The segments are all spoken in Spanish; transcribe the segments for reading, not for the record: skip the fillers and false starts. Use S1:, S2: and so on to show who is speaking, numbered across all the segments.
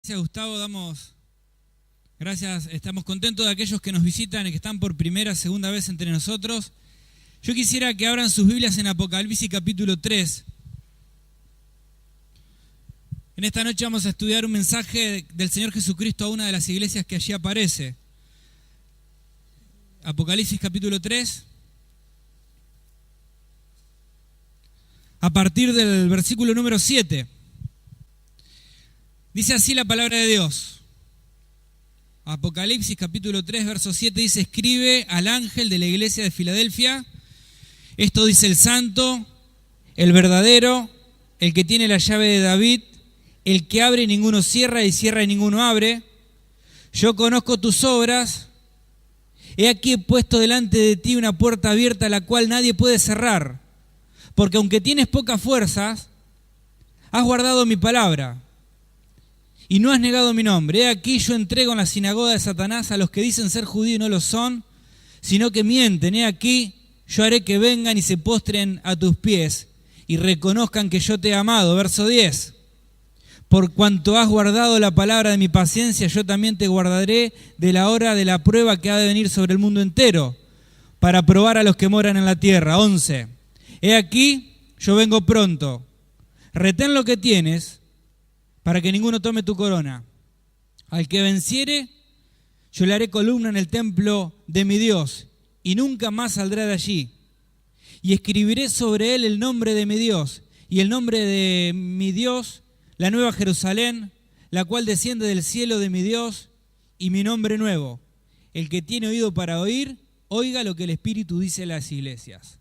S1: Gracias, Gustavo, damos gracias, estamos contentos de aquellos que nos visitan y que están por primera, segunda vez entre nosotros. Yo quisiera que abran sus Biblias en Apocalipsis capítulo 3. En esta noche vamos a estudiar un mensaje del Señor Jesucristo a una de las iglesias que allí aparece. Apocalipsis capítulo 3. A partir del versículo número 7. Dice así la palabra de Dios. Apocalipsis capítulo 3, verso 7 dice: escribe al ángel de la iglesia de Filadelfia, esto dice el santo, el verdadero, el que tiene la llave de David, el que abre y ninguno cierra, y cierra y ninguno abre. Yo conozco tus obras, he aquí he puesto delante de ti una puerta abierta, la cual nadie puede cerrar, porque aunque tienes pocas fuerzas, has guardado mi palabra y no has negado mi nombre. He aquí yo entrego en la sinagoga de Satanás a los que dicen ser judíos y no lo son, sino que mienten. He aquí yo haré que vengan y se postren a tus pies y reconozcan que yo te he amado. Verso 10. Por cuanto has guardado la palabra de mi paciencia, yo también te guardaré de la hora de la prueba que ha de venir sobre el mundo entero, para probar a los que moran en la tierra. 11. He aquí yo vengo pronto. Retén lo que tienes, para que ninguno tome tu corona. Al que venciere, yo le haré columna en el templo de mi Dios, y nunca más saldrá de allí. Y escribiré sobre él el nombre de mi Dios, y el nombre de mi Dios, la nueva Jerusalén, la cual desciende del cielo de mi Dios, y mi nombre nuevo. El que tiene oído para oír, oiga lo que el Espíritu dice a las iglesias.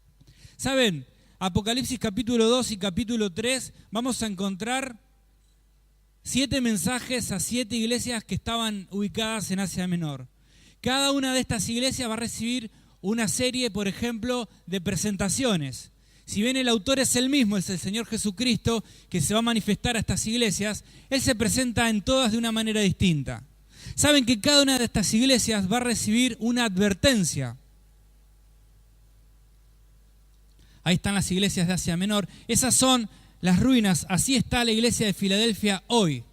S1: ¿Saben? Apocalipsis capítulo 2 y capítulo 3 vamos a encontrar 7 mensajes a 7 iglesias que estaban ubicadas en Asia Menor. Cada una de estas iglesias va a recibir una serie, por ejemplo, de presentaciones. Si bien el autor es el mismo, es el Señor Jesucristo, que se va a manifestar a estas iglesias, Él se presenta en todas de una manera distinta. Saben que cada una de estas iglesias va a recibir una advertencia. Ahí están las iglesias de Asia Menor. Esas son las ruinas. Así está la iglesia de Filadelfia hoy.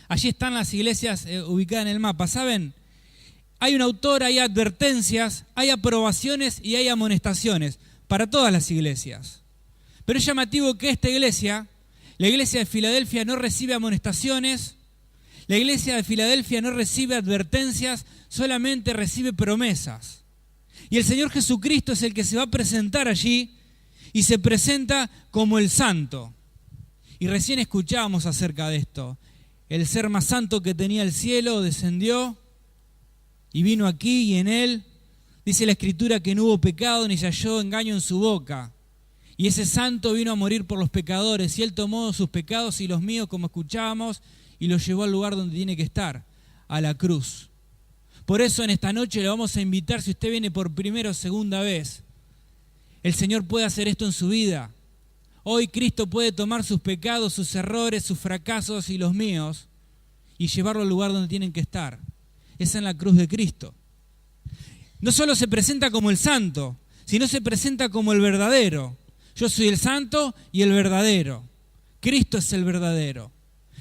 S1: Allí están las iglesias ubicadas en el mapa. ¿Saben? Hay un autor, hay advertencias, hay aprobaciones y hay amonestaciones para todas las iglesias. Pero es llamativo que esta iglesia, la iglesia de Filadelfia, no recibe amonestaciones, la iglesia de Filadelfia no recibe advertencias, solamente recibe promesas. Y el Señor Jesucristo es el que se va a presentar allí y se presenta como el santo. Y recién escuchábamos acerca de esto. El ser más santo que tenía el cielo descendió y vino aquí, y en él dice la Escritura que no hubo pecado ni se halló engaño en su boca. Y ese santo vino a morir por los pecadores, y él tomó sus pecados y los míos, como escuchábamos, y los llevó al lugar donde tiene que estar, a la cruz. Por eso en esta noche le vamos a invitar, si usted viene por primera o segunda vez, el Señor puede hacer esto en su vida. Hoy Cristo puede tomar sus pecados, sus errores, sus fracasos y los míos y llevarlo al lugar donde tienen que estar. Es en la cruz de Cristo. No solo se presenta como el santo, sino se presenta como el verdadero. Yo soy el santo y el verdadero. Cristo es el verdadero.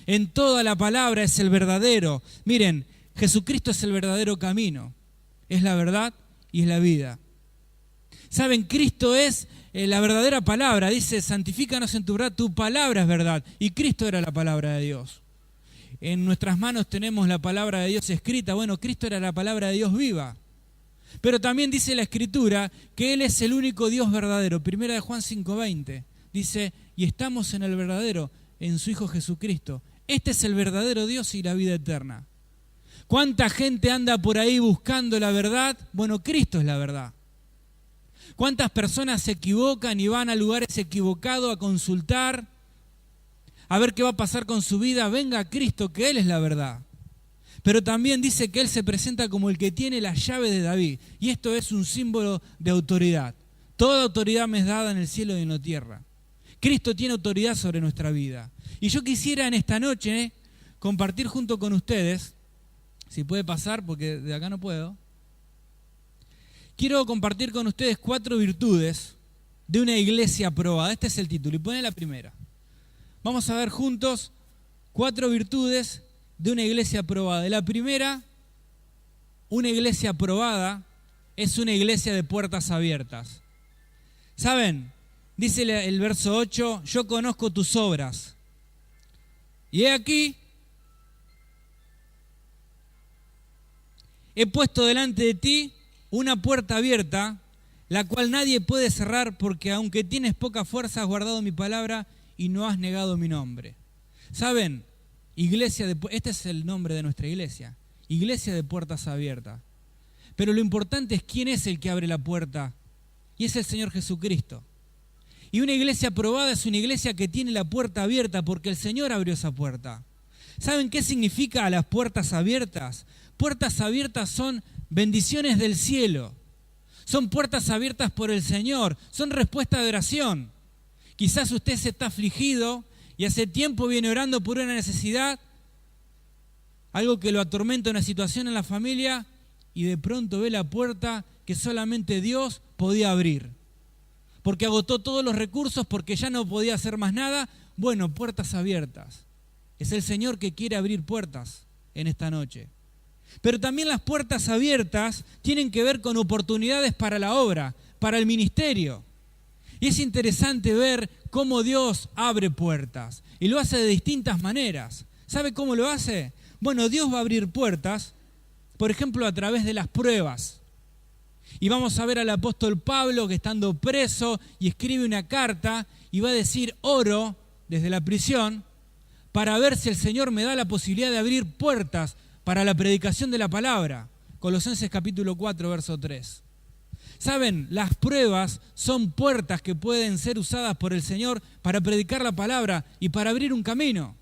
S1: En toda la palabra es el verdadero. Miren, Jesucristo es el verdadero camino. Es la verdad y es la vida. ¿Saben? Cristo es la verdadera palabra. Dice, santifícanos en tu verdad, tu palabra es verdad. Y Cristo era la palabra de Dios. En nuestras manos tenemos la palabra de Dios escrita. Bueno, Cristo era la palabra de Dios viva. Pero también dice la Escritura que Él es el único Dios verdadero. Primera de Juan 5:20 dice, y estamos en el verdadero, en su Hijo Jesucristo. Este es el verdadero Dios y la vida eterna. ¿Cuánta gente anda por ahí buscando la verdad? Bueno, Cristo es la verdad. ¿Cuántas personas se equivocan y van a lugares equivocados a consultar, a ver qué va a pasar con su vida? Venga a Cristo, que Él es la verdad. Pero también dice que Él se presenta como el que tiene la llave de David. Y esto es un símbolo de autoridad. Toda autoridad me es dada en el cielo y en la tierra. Cristo tiene autoridad sobre nuestra vida. Y yo quisiera en esta noche compartir junto con ustedes, si puede pasar, porque de acá no puedo. Quiero compartir con ustedes 4 virtudes de una iglesia aprobada. Este es el título y pone la primera. Vamos a ver juntos 4 virtudes de una iglesia aprobada. La primera, una iglesia aprobada, es una iglesia de puertas abiertas. ¿Saben? Dice el verso 8, yo conozco tus obras. Y he aquí, he puesto delante de ti una puerta abierta, la cual nadie puede cerrar, porque aunque tienes poca fuerza, has guardado mi palabra y no has negado mi nombre. ¿Saben? Este es el nombre de nuestra iglesia, iglesia de puertas abiertas. Pero lo importante es quién es el que abre la puerta, y es el Señor Jesucristo. Y una iglesia aprobada es una iglesia que tiene la puerta abierta porque el Señor abrió esa puerta. ¿Saben qué significa las puertas abiertas? Puertas abiertas son bendiciones del cielo. Son puertas abiertas por el Señor. Son respuesta de oración. Quizás usted se está afligido y hace tiempo viene orando por una necesidad, algo que lo atormenta, una situación en la familia, y de pronto ve la puerta que solamente Dios podía abrir. Porque agotó todos los recursos, porque ya no podía hacer más nada. Bueno, puertas abiertas. Es el Señor que quiere abrir puertas en esta noche. Pero también las puertas abiertas tienen que ver con oportunidades para la obra, para el ministerio. Y es interesante ver cómo Dios abre puertas. Y lo hace de distintas maneras. ¿Sabe cómo lo hace? Bueno, Dios va a abrir puertas, por ejemplo, a través de las pruebas. Y vamos a ver al apóstol Pablo que estando preso y escribe una carta y va a decir, oro desde la prisión para ver si el Señor me da la posibilidad de abrir puertas para la predicación de la palabra. Colosenses capítulo 4, verso 3. ¿Saben? Las pruebas son puertas que pueden ser usadas por el Señor para predicar la palabra y para abrir un camino.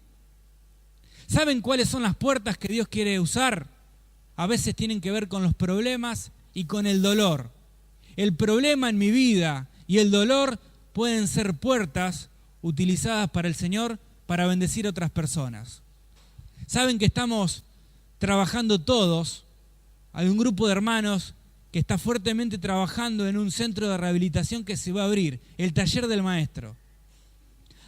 S1: ¿Saben cuáles son las puertas que Dios quiere usar? A veces tienen que ver con los problemas y con el dolor. El problema en mi vida y el dolor pueden ser puertas utilizadas para el Señor para bendecir a otras personas. Saben que estamos trabajando todos, hay un grupo de hermanos que está fuertemente trabajando en un centro de rehabilitación que se va a abrir, el taller del maestro.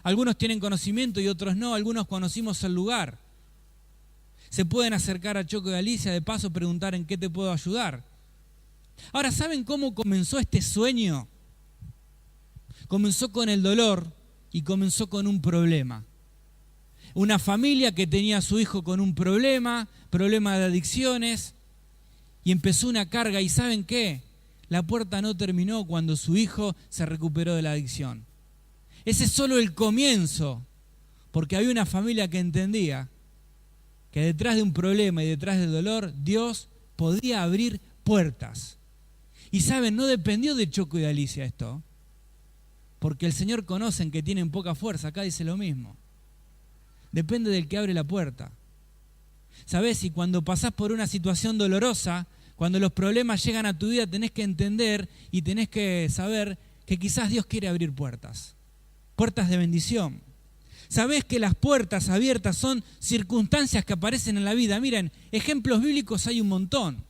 S1: Algunos tienen conocimiento y otros no, algunos conocimos el lugar. Se pueden acercar a Choco de Alicia, de paso preguntar en qué te puedo ayudar. Ahora, ¿saben cómo comenzó este sueño? Comenzó con el dolor y comenzó con un problema. Una familia que tenía a su hijo con un problema de adicciones, y empezó una carga. ¿Y saben qué? La puerta no terminó cuando su hijo se recuperó de la adicción. Ese es solo el comienzo, porque había una familia que entendía que detrás de un problema y detrás del dolor, Dios podía abrir puertas. Y saben, no dependió de Choco y de Alicia esto, porque el Señor conocen que tienen poca fuerza, acá dice lo mismo. Depende del que abre la puerta. ¿Sabés? Y cuando pasás por una situación dolorosa, cuando los problemas llegan a tu vida, tenés que entender y tenés que saber que quizás Dios quiere abrir puertas. Puertas de bendición. ¿Sabés que las puertas abiertas son circunstancias que aparecen en la vida? Miren, ejemplos bíblicos hay un montón.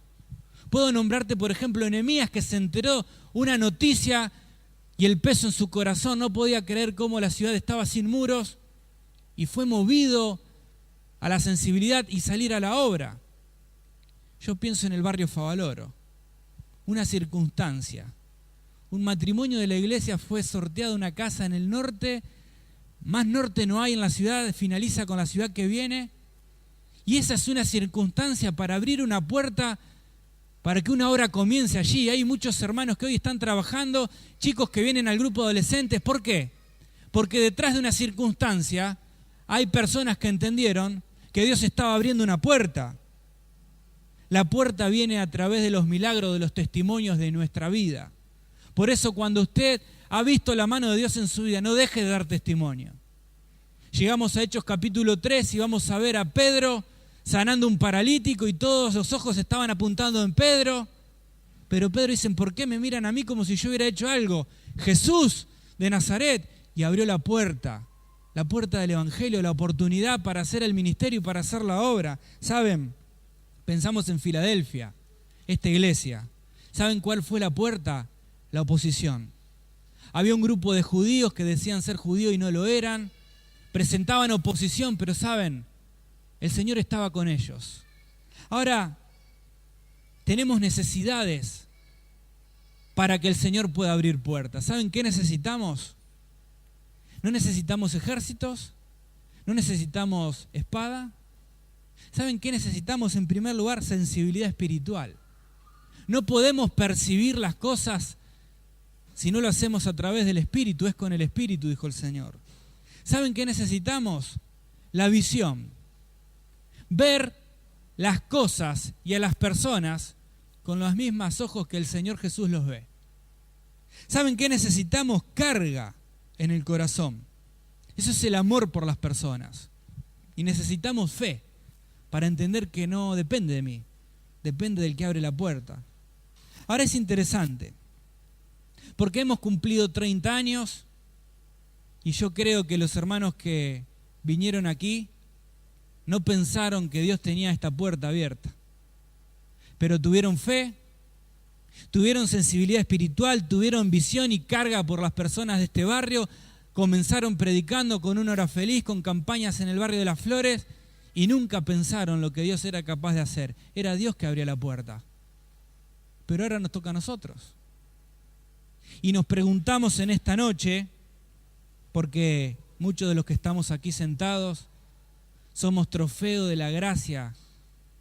S1: Puedo nombrarte, por ejemplo, Nehemías, que se enteró una noticia y el peso en su corazón, no podía creer cómo la ciudad estaba sin muros y fue movido a la sensibilidad y salir a la obra. Yo pienso en el barrio Favaloro, una circunstancia. Un matrimonio de la iglesia fue sorteado una casa en el norte, más norte no hay en la ciudad, finaliza con la ciudad que viene, y esa es una circunstancia para abrir una puerta para que una obra comience allí. Hay muchos hermanos que hoy están trabajando, chicos que vienen al grupo de adolescentes. ¿Por qué? Porque detrás de una circunstancia hay personas que entendieron que Dios estaba abriendo una puerta. La puerta viene a través de los milagros, de los testimonios de nuestra vida. Por eso cuando usted ha visto la mano de Dios en su vida, no deje de dar testimonio. Llegamos a Hechos capítulo 3 y vamos a ver a Pedro sanando un paralítico y todos los ojos estaban apuntando en Pedro. Pero Pedro dice, ¿por qué me miran a mí como si yo hubiera hecho algo? Jesús de Nazaret. Y abrió la puerta del Evangelio, la oportunidad para hacer el ministerio y para hacer la obra. ¿Saben? Pensamos en Filadelfia, esta iglesia. ¿Saben cuál fue la puerta? La oposición. Había un grupo de judíos que decían ser judíos y no lo eran. Presentaban oposición, pero ¿saben? El Señor estaba con ellos. Ahora, tenemos necesidades para que el Señor pueda abrir puertas. ¿Saben qué necesitamos? No necesitamos ejércitos, no necesitamos espada. ¿Saben qué necesitamos? En primer lugar, sensibilidad espiritual. No podemos percibir las cosas si no lo hacemos a través del Espíritu. Es con el Espíritu, dijo el Señor. ¿Saben qué necesitamos? La visión. Ver las cosas y a las personas con los mismos ojos que el Señor Jesús los ve. ¿Saben qué necesitamos? Carga en el corazón. Eso es el amor por las personas. Y necesitamos fe para entender que no depende de mí, depende del que abre la puerta. Ahora es interesante, porque hemos cumplido 30 años y yo creo que los hermanos que vinieron aquí no pensaron que Dios tenía esta puerta abierta, pero tuvieron fe, tuvieron sensibilidad espiritual, tuvieron visión y carga por las personas de este barrio, comenzaron predicando con una hora feliz, con campañas en el barrio de Las Flores, y nunca pensaron lo que Dios era capaz de hacer. Era Dios que abría la puerta. Pero ahora nos toca a nosotros. Y nos preguntamos en esta noche, porque muchos de los que estamos aquí sentados somos trofeo de la gracia,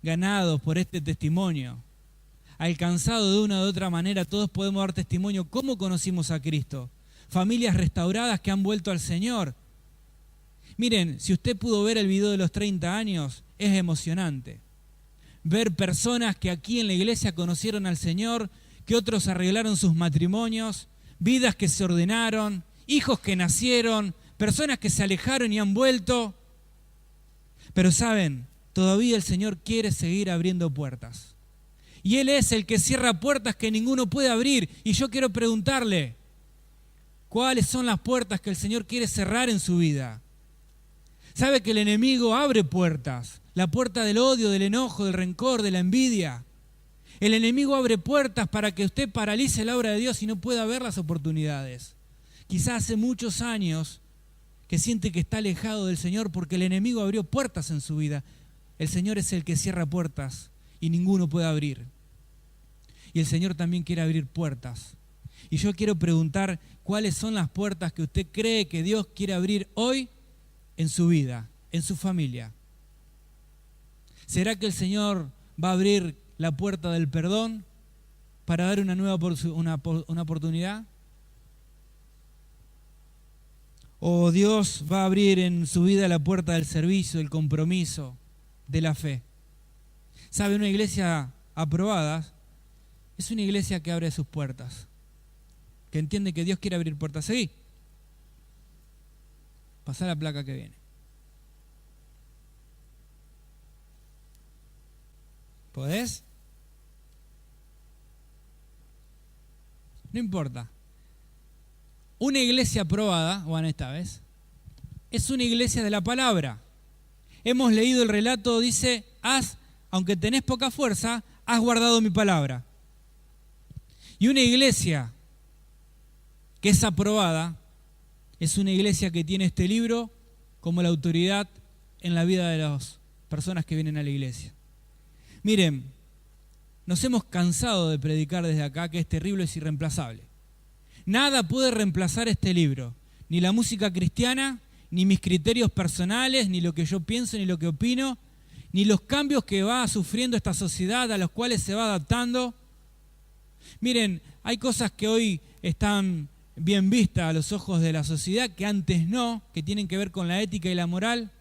S1: ganados por este testimonio. Alcanzado de una u otra manera, todos podemos dar testimonio cómo conocimos a Cristo. Familias restauradas que han vuelto al Señor. Miren, si usted pudo ver el video de los 30 años, es emocionante. Ver personas que aquí en la iglesia conocieron al Señor, que otros arreglaron sus matrimonios, vidas que se ordenaron, hijos que nacieron, personas que se alejaron y han vuelto. Pero saben, todavía el Señor quiere seguir abriendo puertas. Y Él es el que cierra puertas que ninguno puede abrir. Y yo quiero preguntarle, ¿cuáles son las puertas que el Señor quiere cerrar en su vida? Sabe que el enemigo abre puertas, la puerta del odio, del enojo, del rencor, de la envidia. El enemigo abre puertas para que usted paralice la obra de Dios y no pueda ver las oportunidades. Quizás hace muchos años que siente que está alejado del Señor porque el enemigo abrió puertas en su vida. El Señor es el que cierra puertas y ninguno puede abrir. Y el Señor también quiere abrir puertas. Y yo quiero preguntar, ¿cuáles son las puertas que usted cree que Dios quiere abrir hoy en su vida, en su familia? ¿Será que el Señor va a abrir la puerta del perdón para dar una nueva una oportunidad? ¿O Dios va a abrir en su vida la puerta del servicio, del compromiso, de la fe? ¿Sabe? Una iglesia aprobada es una iglesia que abre sus puertas, que entiende que Dios quiere abrir puertas. Seguí. Pasá la placa que viene. ¿Podés? No importa. Una iglesia aprobada, bueno, esta vez, es una iglesia de la palabra. Hemos leído el relato, dice, aunque tenés poca fuerza, has guardado mi palabra. Y una iglesia que es aprobada es una iglesia que tiene este libro como la autoridad en la vida de las personas que vienen a la iglesia. Miren, nos hemos cansado de predicar desde acá que este libro es irreemplazable. Nada puede reemplazar este libro, ni la música cristiana, ni mis criterios personales, ni lo que yo pienso, ni lo que opino, ni los cambios que va sufriendo esta sociedad a los cuales se va adaptando. Miren, hay cosas que hoy están bien vistas a los ojos de la sociedad, que antes no, que tienen que ver con la ética y la moral,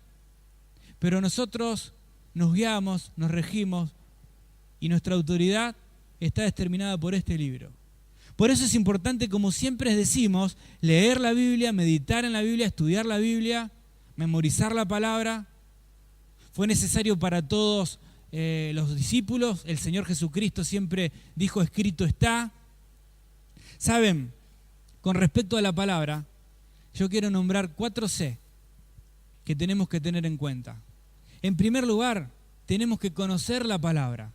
S1: pero nosotros nos guiamos, nos regimos y nuestra autoridad está determinada por este libro. Por eso es importante, como siempre decimos, leer la Biblia, meditar en la Biblia, estudiar la Biblia, memorizar la palabra. Fue necesario para todos los discípulos. El Señor Jesucristo siempre dijo, escrito está. Saben, con respecto a la palabra, yo quiero nombrar 4 C que tenemos que tener en cuenta. En primer lugar, tenemos que conocer la palabra.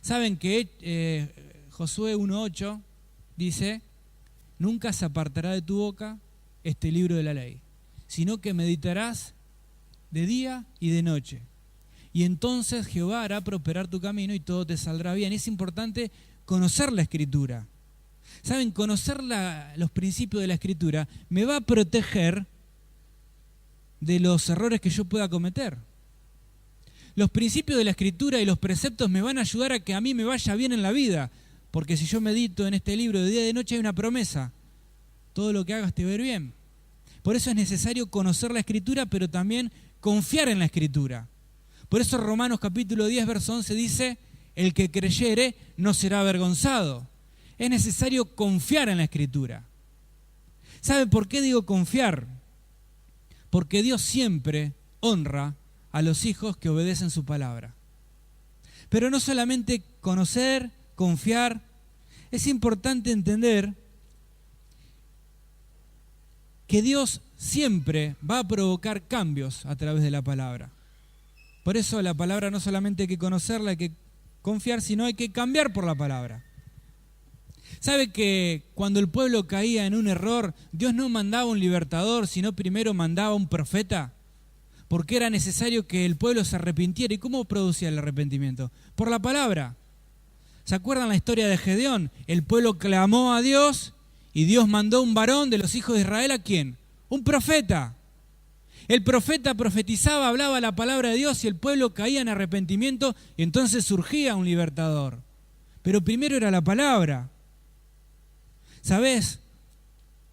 S1: Saben que Josué 1:8 dice, nunca se apartará de tu boca este libro de la ley, sino que meditarás de día y de noche. Y entonces Jehová hará prosperar tu camino y todo te saldrá bien. Es importante conocer la Escritura. ¿Saben? Conocer los principios de la Escritura me va a proteger de los errores que yo pueda cometer. Los principios de la Escritura y los preceptos me van a ayudar a que a mí me vaya bien en la vida. Porque si yo medito en este libro de día y de noche hay una promesa. Todo lo que hagas te va a ir bien. Por eso es necesario conocer la Escritura, pero también confiar en la Escritura. Por eso Romanos capítulo 10, verso 11 dice, el que creyere no será avergonzado. Es necesario confiar en la Escritura. ¿Saben por qué digo confiar? Porque Dios siempre honra a los hijos que obedecen su palabra. Pero no solamente conocer, confiar, es importante entender que Dios siempre va a provocar cambios a través de la palabra. Por eso la palabra no solamente hay que conocerla, hay que confiar, sino hay que cambiar por la palabra. ¿Sabe que cuando el pueblo caía en un error, Dios no mandaba un libertador, sino primero mandaba un profeta? Porque era necesario que el pueblo se arrepintiera. ¿Y cómo producía el arrepentimiento? Por la palabra. ¿Se acuerdan la historia de Gedeón? El pueblo clamó a Dios y Dios mandó un varón de los hijos de Israel. ¿A quién? Un profeta. El profeta profetizaba, hablaba la palabra de Dios y el pueblo caía en arrepentimiento y entonces surgía un libertador. Pero primero era la palabra. ¿Sabés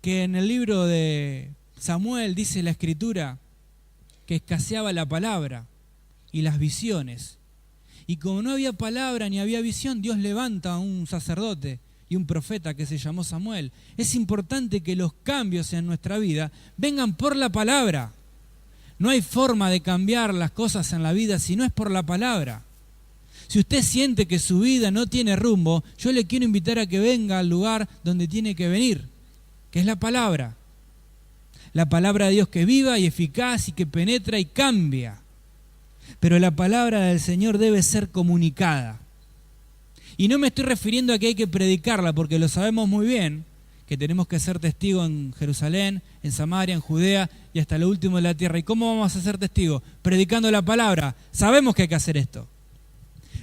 S1: que en el libro de Samuel dice la Escritura que escaseaba la palabra y las visiones? Y como no había palabra ni había visión, Dios levanta a un sacerdote y un profeta que se llamó Samuel. Es importante que los cambios en nuestra vida vengan por la palabra. No hay forma de cambiar las cosas en la vida si no es por la palabra. Si usted siente que su vida no tiene rumbo, yo le quiero invitar a que venga al lugar donde tiene que venir, que es la palabra. La palabra de Dios que es viva y eficaz y que penetra y cambia. Pero la palabra del Señor debe ser comunicada. Y no me estoy refiriendo a que hay que predicarla, porque lo sabemos muy bien, que tenemos que ser testigos en Jerusalén, en Samaria, en Judea y hasta lo último de la tierra. ¿Y cómo vamos a ser testigos? Predicando la palabra. Sabemos que hay que hacer esto.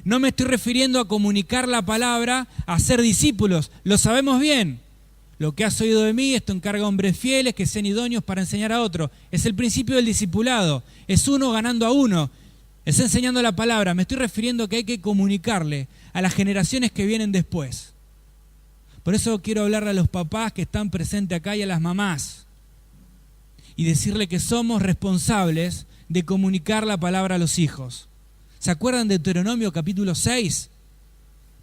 S1: No me estoy refiriendo a comunicar la palabra, a ser discípulos. Lo sabemos bien. Lo que has oído de mí, esto encarga a hombres fieles que sean idóneos para enseñar a otros. Es el principio del discipulado. Es uno ganando a uno. Es enseñando la palabra. Me estoy refiriendo a que hay que comunicarle a las generaciones que vienen después. Por eso quiero hablarle a los papás que están presentes acá y a las mamás. Y decirle que somos responsables de comunicar la palabra a los hijos. ¿Se acuerdan de Deuteronomio capítulo 6?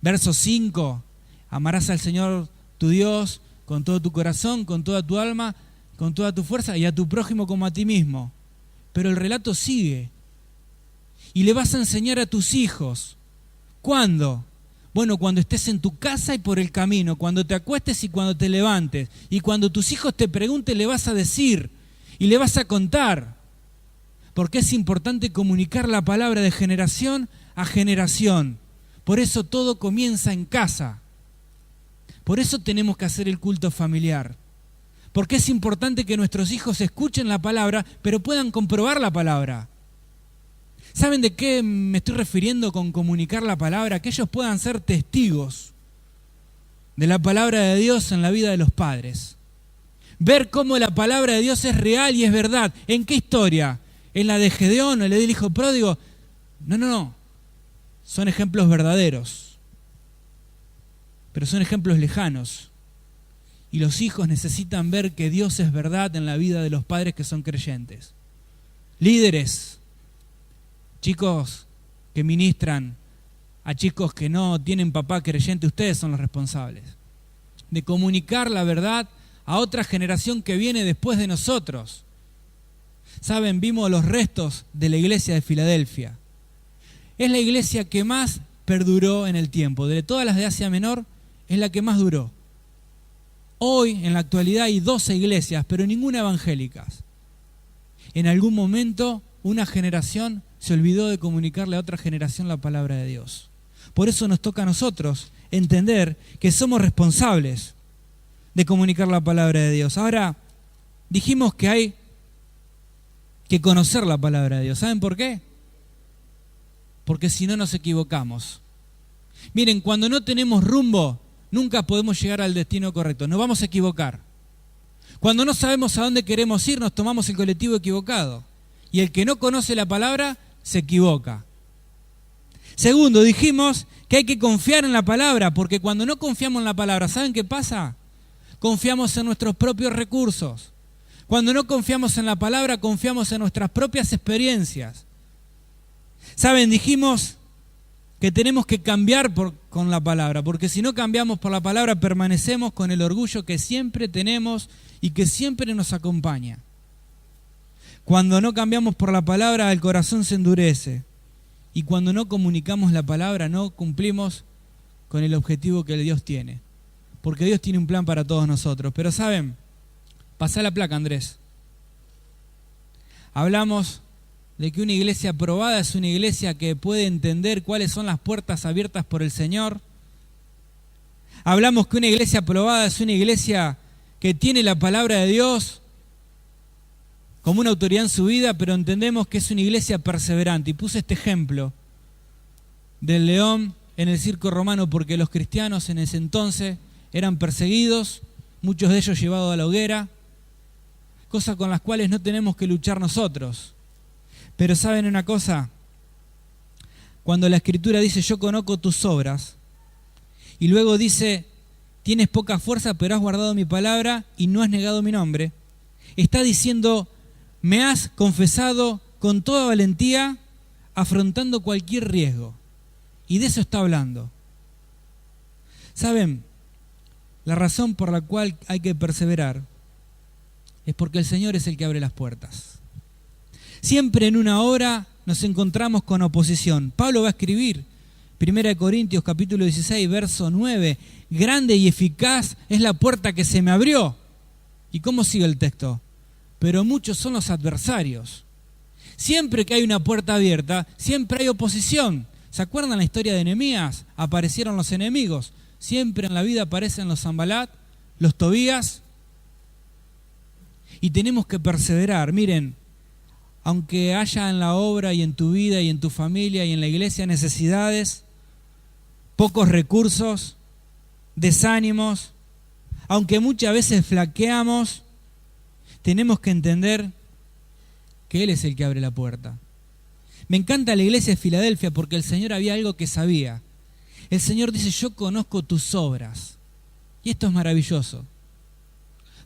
S1: Verso 5. Amarás al Señor tu Dios con todo tu corazón, con toda tu alma, con toda tu fuerza y a tu prójimo como a ti mismo. Pero el relato sigue. Y le vas a enseñar a tus hijos. ¿Cuándo? Bueno, cuando estés en tu casa y por el camino, cuando te acuestes y cuando te levantes. Y cuando tus hijos te pregunten, le vas a decir y le vas a contar. Porque es importante comunicar la palabra de generación a generación. Por eso todo comienza en casa. Por eso tenemos que hacer el culto familiar. Porque es importante que nuestros hijos escuchen la palabra, pero puedan comprobar la palabra. ¿Saben de qué me estoy refiriendo con comunicar la palabra? Que ellos puedan ser testigos de la palabra de Dios en la vida de los padres. Ver cómo la palabra de Dios es real y es verdad. ¿En qué historia? ¿En la de Gedeón, en la del hijo pródigo? No. Son ejemplos verdaderos. Pero son ejemplos lejanos. Y los hijos necesitan ver que Dios es verdad en la vida de los padres que son creyentes. Líderes, chicos que ministran a chicos que no tienen papá creyente, ustedes son los responsables de comunicar la verdad a otra generación que viene después de nosotros. Saben, vimos los restos de la iglesia de Filadelfia. Es la iglesia que más perduró en el tiempo. De todas las de Asia Menor, es la que más duró. Hoy, en la actualidad, hay 12 iglesias, pero ninguna evangélicas. En algún momento, una generación se olvidó de comunicarle a otra generación la palabra de Dios. Por eso nos toca a nosotros entender que somos responsables de comunicar la palabra de Dios. Ahora, dijimos que hay que conocer la palabra de Dios. ¿Saben por qué? Porque si no nos equivocamos. Miren, cuando no tenemos rumbo, nunca podemos llegar al destino correcto. Nos vamos a equivocar. Cuando no sabemos a dónde queremos ir, nos tomamos el colectivo equivocado. Y el que no conoce la palabra, se equivoca. Segundo, dijimos que hay que confiar en la palabra, porque cuando no confiamos en la palabra, ¿saben qué pasa? Confiamos en nuestros propios recursos. Cuando no confiamos en la palabra, confiamos en nuestras propias experiencias. ¿Saben? Dijimos que tenemos que cambiar con la palabra, porque si no cambiamos por la palabra, permanecemos con el orgullo que siempre tenemos y que siempre nos acompaña. Cuando no cambiamos por la palabra, el corazón se endurece. Y cuando no comunicamos la palabra, no cumplimos con el objetivo que Dios tiene. Porque Dios tiene un plan para todos nosotros. Pero ¿saben? Pasá la placa, Andrés. Hablamos de que una iglesia aprobada es una iglesia que puede entender cuáles son las puertas abiertas por el Señor. Hablamos que una iglesia aprobada es una iglesia que tiene la palabra de Dios como una autoridad en su vida, pero entendemos que es una iglesia perseverante. Y puse este ejemplo del león en el circo romano porque los cristianos en ese entonces eran perseguidos, muchos de ellos llevados a la hoguera, cosas con las cuales no tenemos que luchar nosotros. Pero ¿saben una cosa? Cuando la Escritura dice yo conozco tus obras, y luego dice tienes poca fuerza pero has guardado mi palabra y no has negado mi nombre, está diciendo me has confesado con toda valentía, afrontando cualquier riesgo. Y de eso está hablando. ¿Saben? La razón por la cual hay que perseverar es porque el Señor es el que abre las puertas. Siempre en una hora nos encontramos con oposición. Pablo va a escribir, 1 Corintios capítulo 16, verso 9, grande y eficaz es la puerta que se me abrió. ¿Y cómo sigue el texto? Pero muchos son los adversarios. Siempre que hay una puerta abierta, siempre hay oposición. ¿Se acuerdan la historia de Nehemías? Aparecieron los enemigos. Siempre en la vida aparecen los Sanbalat, los Tobías. Y tenemos que perseverar. Miren, aunque haya en la obra y en tu vida y en tu familia y en la iglesia necesidades, pocos recursos, desánimos, aunque muchas veces flaqueamos, tenemos que entender que Él es el que abre la puerta. Me encanta la iglesia de Filadelfia porque el Señor había algo que sabía. El Señor dice, yo conozco tus obras. Y esto es maravilloso,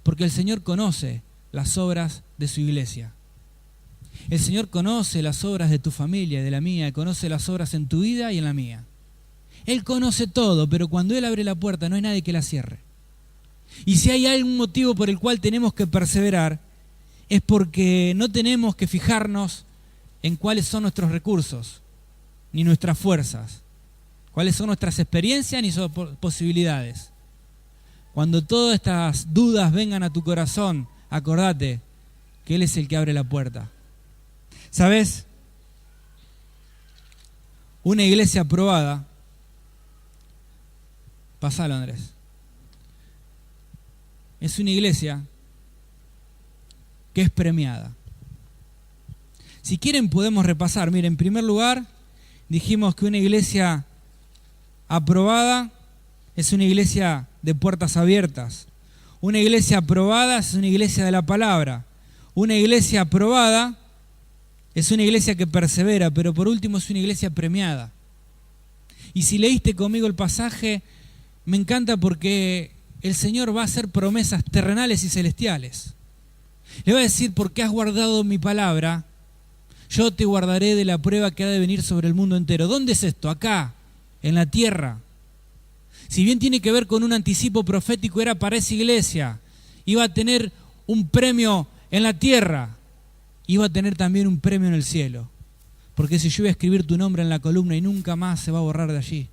S1: porque el Señor conoce las obras de su iglesia. El Señor conoce las obras de tu familia y de la mía, conoce las obras en tu vida y en la mía. Él conoce todo, pero cuando Él abre la puerta no hay nadie que la cierre. Y si hay algún motivo por el cual tenemos que perseverar, es porque no tenemos que fijarnos en cuáles son nuestros recursos, ni nuestras fuerzas, cuáles son nuestras experiencias ni sus posibilidades. Cuando todas estas dudas vengan a tu corazón, acordate que Él es el que abre la puerta. ¿Sabes? Una iglesia aprobada, pasalo, Andrés, es una iglesia que es premiada. Si quieren podemos repasar. Miren, en primer lugar dijimos que una iglesia aprobada es una iglesia de puertas abiertas. Una iglesia aprobada es una iglesia de la palabra. Una iglesia aprobada es una iglesia que persevera, pero por último es una iglesia premiada. Y si leíste conmigo el pasaje, me encanta porque el Señor va a hacer promesas terrenales y celestiales. Le va a decir, porque has guardado mi palabra, yo te guardaré de la prueba que ha de venir sobre el mundo entero. ¿Dónde es esto? Acá, en la tierra. Si bien tiene que ver con un anticipo profético, era para esa iglesia. Iba a tener un premio en la tierra, iba a tener también un premio en el cielo. Porque si yo voy a escribir tu nombre en la columna y nunca más se va a borrar de allí.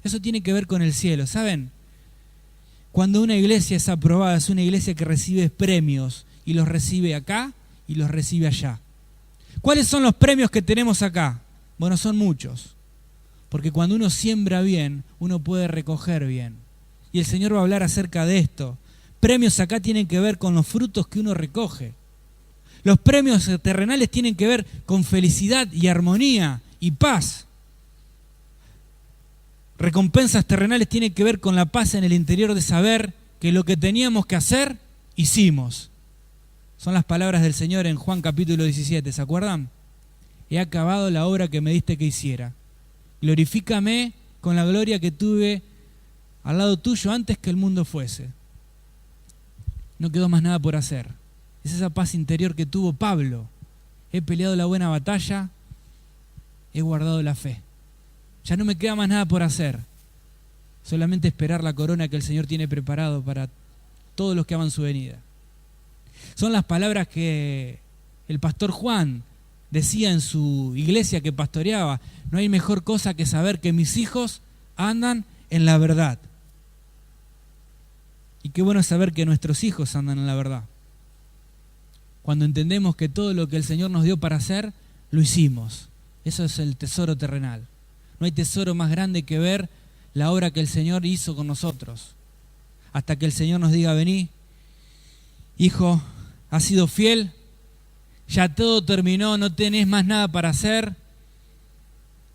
S1: Eso tiene que ver con el cielo, ¿saben? Cuando una iglesia es aprobada, es una iglesia que recibe premios y los recibe acá y los recibe allá. ¿Cuáles son los premios que tenemos acá? Bueno, son muchos. Porque cuando uno siembra bien, uno puede recoger bien. Y el Señor va a hablar acerca de esto. Premios acá tienen que ver con los frutos que uno recoge. Los premios terrenales tienen que ver con felicidad y armonía y paz. Recompensas terrenales tienen que ver con la paz en el interior de saber que lo que teníamos que hacer, hicimos. Son las palabras del Señor en Juan capítulo 17, ¿se acuerdan? He acabado la obra que me diste que hiciera. Glorifícame con la gloria que tuve al lado tuyo antes que el mundo fuese. No quedó más nada por hacer. Es esa paz interior que tuvo Pablo. He peleado la buena batalla, he guardado la fe. Ya no me queda más nada por hacer. Solamente esperar la corona que el Señor tiene preparado para todos los que aman su venida. Son las palabras que el pastor Juan decía en su iglesia que pastoreaba. No hay mejor cosa que saber que mis hijos andan en la verdad. Y qué bueno es saber que nuestros hijos andan en la verdad. Cuando entendemos que todo lo que el Señor nos dio para hacer, lo hicimos. Eso es el tesoro terrenal. No hay tesoro más grande que ver la obra que el Señor hizo con nosotros. Hasta que el Señor nos diga, vení, hijo, has sido fiel, ya todo terminó, no tenés más nada para hacer.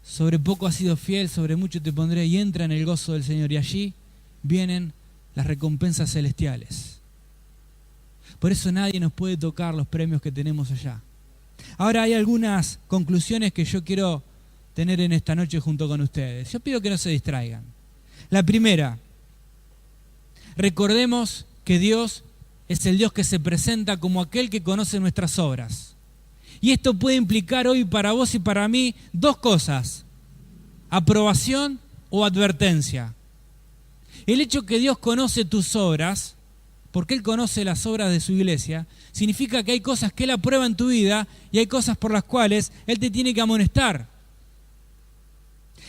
S1: Sobre poco has sido fiel, sobre mucho te pondré, y entra en el gozo del Señor. Y allí vienen las recompensas celestiales. Por eso nadie nos puede tocar los premios que tenemos allá. Ahora hay algunas conclusiones que yo quiero tener en esta noche junto con ustedes. Yo pido que no se distraigan. La primera, recordemos que Dios es el Dios que se presenta como aquel que conoce nuestras obras. Y esto puede implicar hoy para vos y para mí dos cosas: aprobación o advertencia. El hecho que Dios conoce tus obras, porque Él conoce las obras de su iglesia, significa que hay cosas que Él aprueba en tu vida y hay cosas por las cuales Él te tiene que amonestar.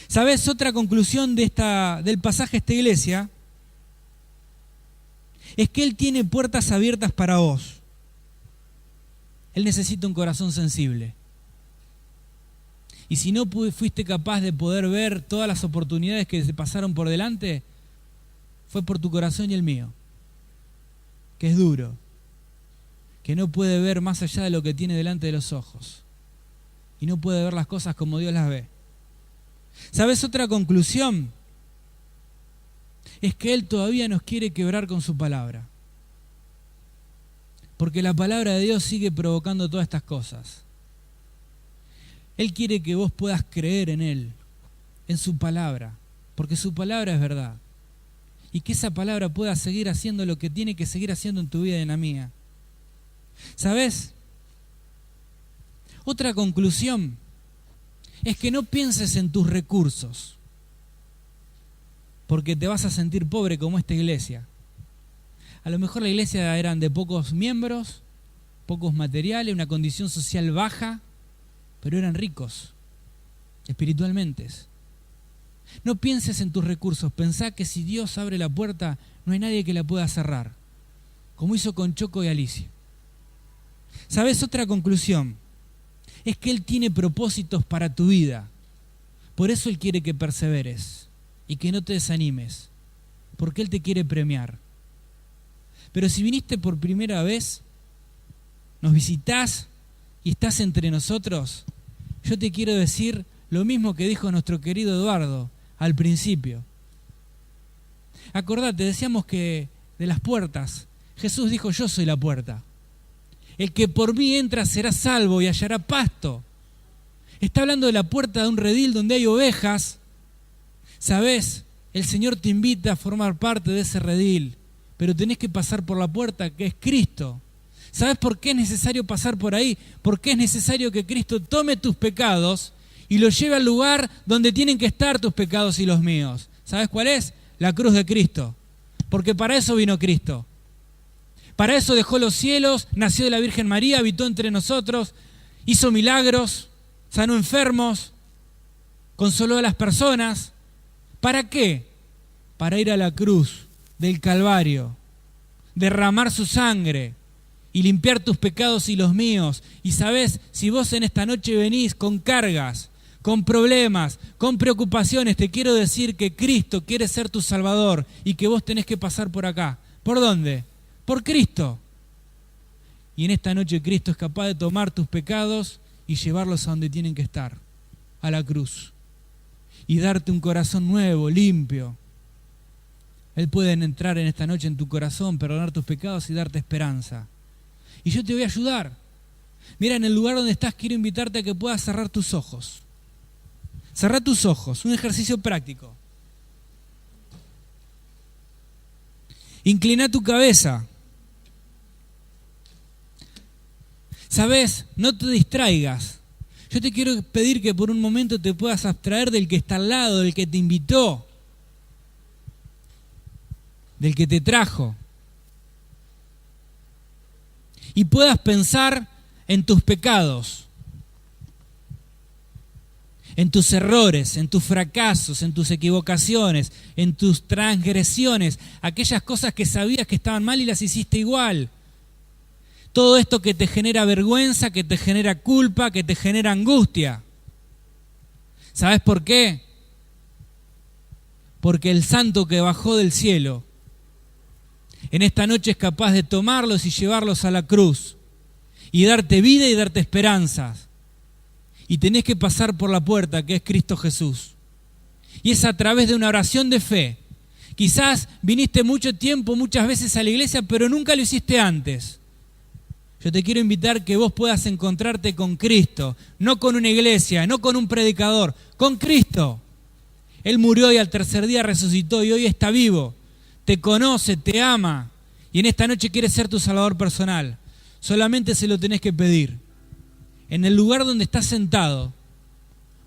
S1: ¿Sabes? Otra conclusión del pasaje de esta iglesia es que Él tiene puertas abiertas para vos. Él necesita un corazón sensible. Y si no fuiste capaz de poder ver todas las oportunidades que se pasaron por delante, fue por tu corazón y el mío, que es duro, que no puede ver más allá de lo que tiene delante de los ojos y no puede ver las cosas como Dios las ve. ¿Sabes? Otra conclusión es que Él todavía nos quiere quebrar con su palabra, porque la palabra de Dios sigue provocando todas estas cosas. Él quiere que vos puedas creer en Él, en su palabra, porque su palabra es verdad. Y que esa palabra pueda seguir haciendo lo que tiene que seguir haciendo en tu vida y en la mía. ¿Sabes? Otra conclusión es que no pienses en tus recursos, porque te vas a sentir pobre como esta iglesia. A lo mejor la iglesia eran de pocos miembros, pocos materiales, una condición social baja, pero eran ricos espiritualmente. No pienses en tus recursos, pensá que si Dios abre la puerta, no hay nadie que la pueda cerrar, como hizo con Choco y Alicia. ¿Sabes? Otra conclusión es que Él tiene propósitos para tu vida. Por eso Él quiere que perseveres y que no te desanimes, porque Él te quiere premiar. Pero si viniste por primera vez, nos visitás y estás entre nosotros, yo te quiero decir lo mismo que dijo nuestro querido Eduardo al principio. Acordate, decíamos que de las puertas, Jesús dijo, yo soy la puerta. El que por mí entra será salvo y hallará pasto. Está hablando de la puerta de un redil donde hay ovejas. ¿Sabés? El Señor te invita a formar parte de ese redil, pero tenés que pasar por la puerta que es Cristo. ¿Sabés por qué es necesario pasar por ahí? Porque es necesario que Cristo tome tus pecados y los lleve al lugar donde tienen que estar tus pecados y los míos. ¿Sabes cuál es? La cruz de Cristo. Porque para eso vino Cristo. Para eso dejó los cielos, nació de la Virgen María, habitó entre nosotros, hizo milagros, sanó enfermos, consoló a las personas. ¿Para qué? Para ir a la cruz del Calvario, derramar su sangre y limpiar tus pecados y los míos. Y sabés, si vos en esta noche venís con cargas, con problemas, con preocupaciones, te quiero decir que Cristo quiere ser tu Salvador y que vos tenés que pasar por acá. ¿Por dónde? Por Cristo. Y en esta noche Cristo es capaz de tomar tus pecados y llevarlos a donde tienen que estar, a la cruz. Y darte un corazón nuevo, limpio. Él puede entrar en esta noche en tu corazón, perdonar tus pecados y darte esperanza. Y yo te voy a ayudar. Mira, en el lugar donde estás quiero invitarte a que puedas cerrar tus ojos. Cerrá tus ojos, un ejercicio práctico. Inclina tu cabeza. ¿Sabes? No te distraigas. Yo te quiero pedir que por un momento te puedas abstraer del que está al lado, del que te invitó, del que te trajo. Y puedas pensar en tus pecados, en tus errores, en tus fracasos, en tus equivocaciones, en tus transgresiones, aquellas cosas que sabías que estaban mal y las hiciste igual. Todo esto que te genera vergüenza, que te genera culpa, que te genera angustia. ¿Sabes por qué? Porque el santo que bajó del cielo en esta noche es capaz de tomarlos y llevarlos a la cruz y darte vida y darte esperanzas. Y tenés que pasar por la puerta que es Cristo Jesús. Y es a través de una oración de fe. Quizás viniste mucho tiempo, muchas veces a la iglesia, pero nunca lo hiciste antes. Yo te quiero invitar que vos puedas encontrarte con Cristo, no con una iglesia, no con un predicador, con Cristo. Él murió y al tercer día resucitó y hoy está vivo. Te conoce, te ama y en esta noche quiere ser tu salvador personal. Solamente se lo tenés que pedir. En el lugar donde estás sentado,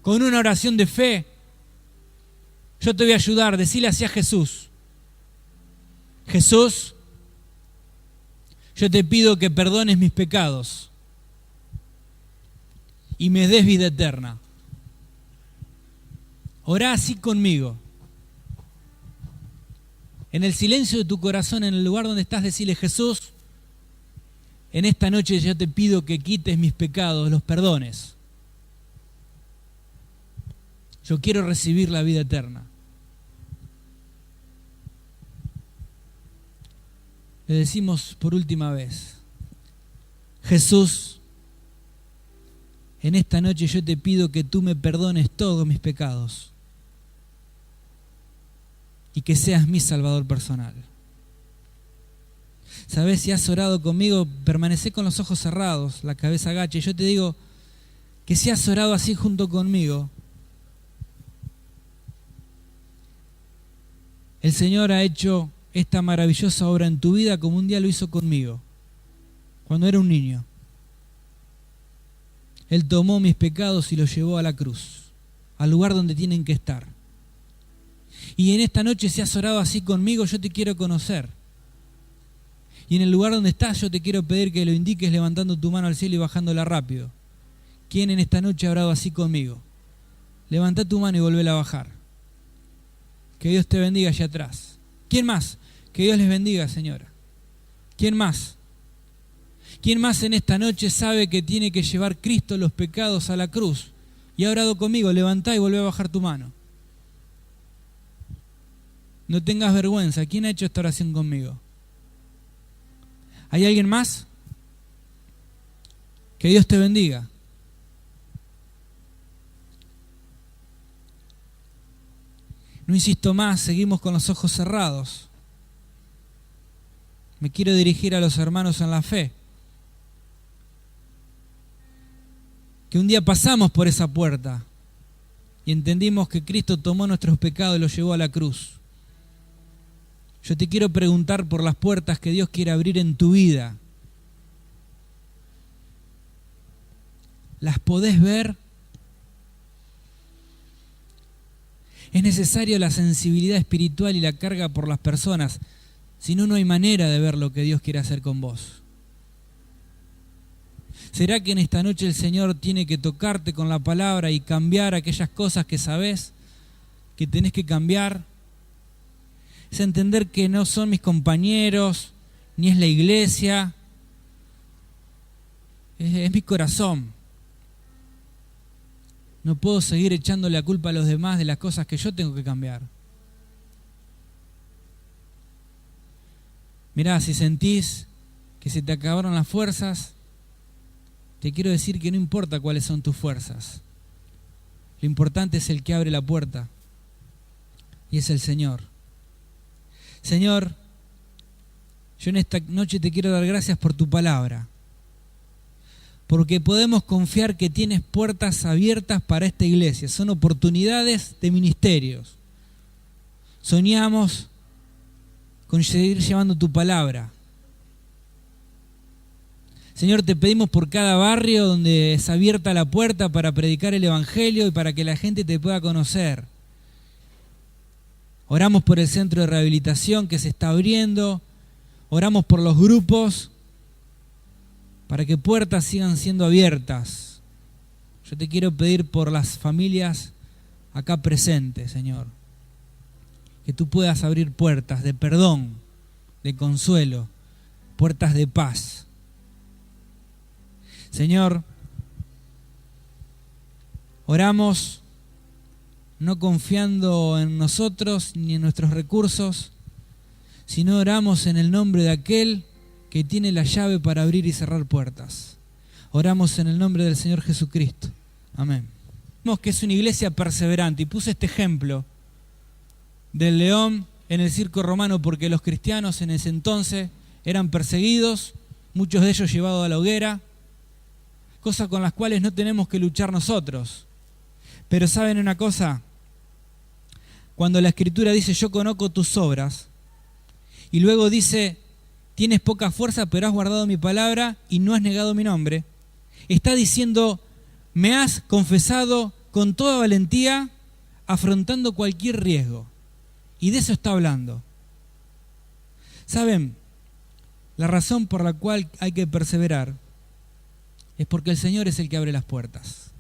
S1: con una oración de fe, yo te voy a ayudar. Decile así a Jesús: Jesús, yo te pido que perdones mis pecados y me des vida eterna. Orá así conmigo. En el silencio de tu corazón, en el lugar donde estás, decile: Jesús, en esta noche yo te pido que quites mis pecados, los perdones. Yo quiero recibir la vida eterna. Le decimos por última vez: Jesús, en esta noche yo te pido que tú me perdones todos mis pecados y que seas mi salvador personal. ¿Sabes? Si has orado conmigo, permanece con los ojos cerrados, la cabeza agacha. Y yo te digo que si has orado así junto conmigo, el Señor ha hecho esta maravillosa obra en tu vida como un día lo hizo conmigo, cuando era un niño. Él tomó mis pecados y los llevó a la cruz, al lugar donde tienen que estar. Y en esta noche, si has orado así conmigo, yo te quiero conocer. Y en el lugar donde estás, yo te quiero pedir que lo indiques levantando tu mano al cielo y bajándola rápido. ¿Quién en esta noche ha orado así conmigo? Levanta tu mano y volvéla a bajar. Que Dios te bendiga allá atrás. ¿Quién más? Que Dios les bendiga, señora. ¿Quién más? ¿Quién más en esta noche sabe que tiene que llevar Cristo los pecados a la cruz? Y ha orado conmigo, levantá y volvé a bajar tu mano. No tengas vergüenza. ¿Quién ha hecho esta oración conmigo? ¿Hay alguien más? Que Dios te bendiga. No insisto más, seguimos con los ojos cerrados. Me quiero dirigir a los hermanos en la fe. Que un día pasamos por esa puerta y entendimos que Cristo tomó nuestros pecados y los llevó a la cruz. Yo te quiero preguntar por las puertas que Dios quiere abrir en tu vida. ¿Las podés ver? Es necesario la sensibilidad espiritual y la carga por las personas. Si no, no hay manera de ver lo que Dios quiere hacer con vos. ¿Será que en esta noche el Señor tiene que tocarte con la palabra y cambiar aquellas cosas que sabés que tenés que cambiar? Es entender que no son mis compañeros, ni es la iglesia, es mi corazón. No puedo seguir echándole la culpa a los demás de las cosas que yo tengo que cambiar. Mirá, si sentís que se te acabaron las fuerzas, te quiero decir que no importa cuáles son tus fuerzas. Lo importante es el que abre la puerta, y es el Señor. Señor, yo en esta noche te quiero dar gracias por tu palabra, porque podemos confiar que tienes puertas abiertas para esta iglesia. Son oportunidades de ministerios. Soñamos con seguir llevando tu palabra. Señor, te pedimos por cada barrio donde es abierta la puerta para predicar el Evangelio y para que la gente te pueda conocer. Oramos por el centro de rehabilitación que se está abriendo. Oramos por los grupos para que puertas sigan siendo abiertas. Yo te quiero pedir por las familias acá presentes, Señor. Que tú puedas abrir puertas de perdón, de consuelo, puertas de paz. Señor, oramos no confiando en nosotros ni en nuestros recursos, sino oramos en el nombre de aquel que tiene la llave para abrir y cerrar puertas. Oramos en el nombre del Señor Jesucristo. Amén. Vemos que es una iglesia perseverante, y puse este ejemplo del león en el circo romano porque los cristianos en ese entonces eran perseguidos, muchos de ellos llevados a la hoguera, cosas con las cuales no tenemos que luchar nosotros. Pero ¿saben una cosa? Cuando la Escritura dice yo conozco tus obras, y luego dice tienes poca fuerza pero has guardado mi palabra y no has negado mi nombre, está diciendo me has confesado con toda valentía afrontando cualquier riesgo. Y de eso está hablando. ¿Saben? La razón por la cual hay que perseverar es porque el Señor es el que abre las puertas.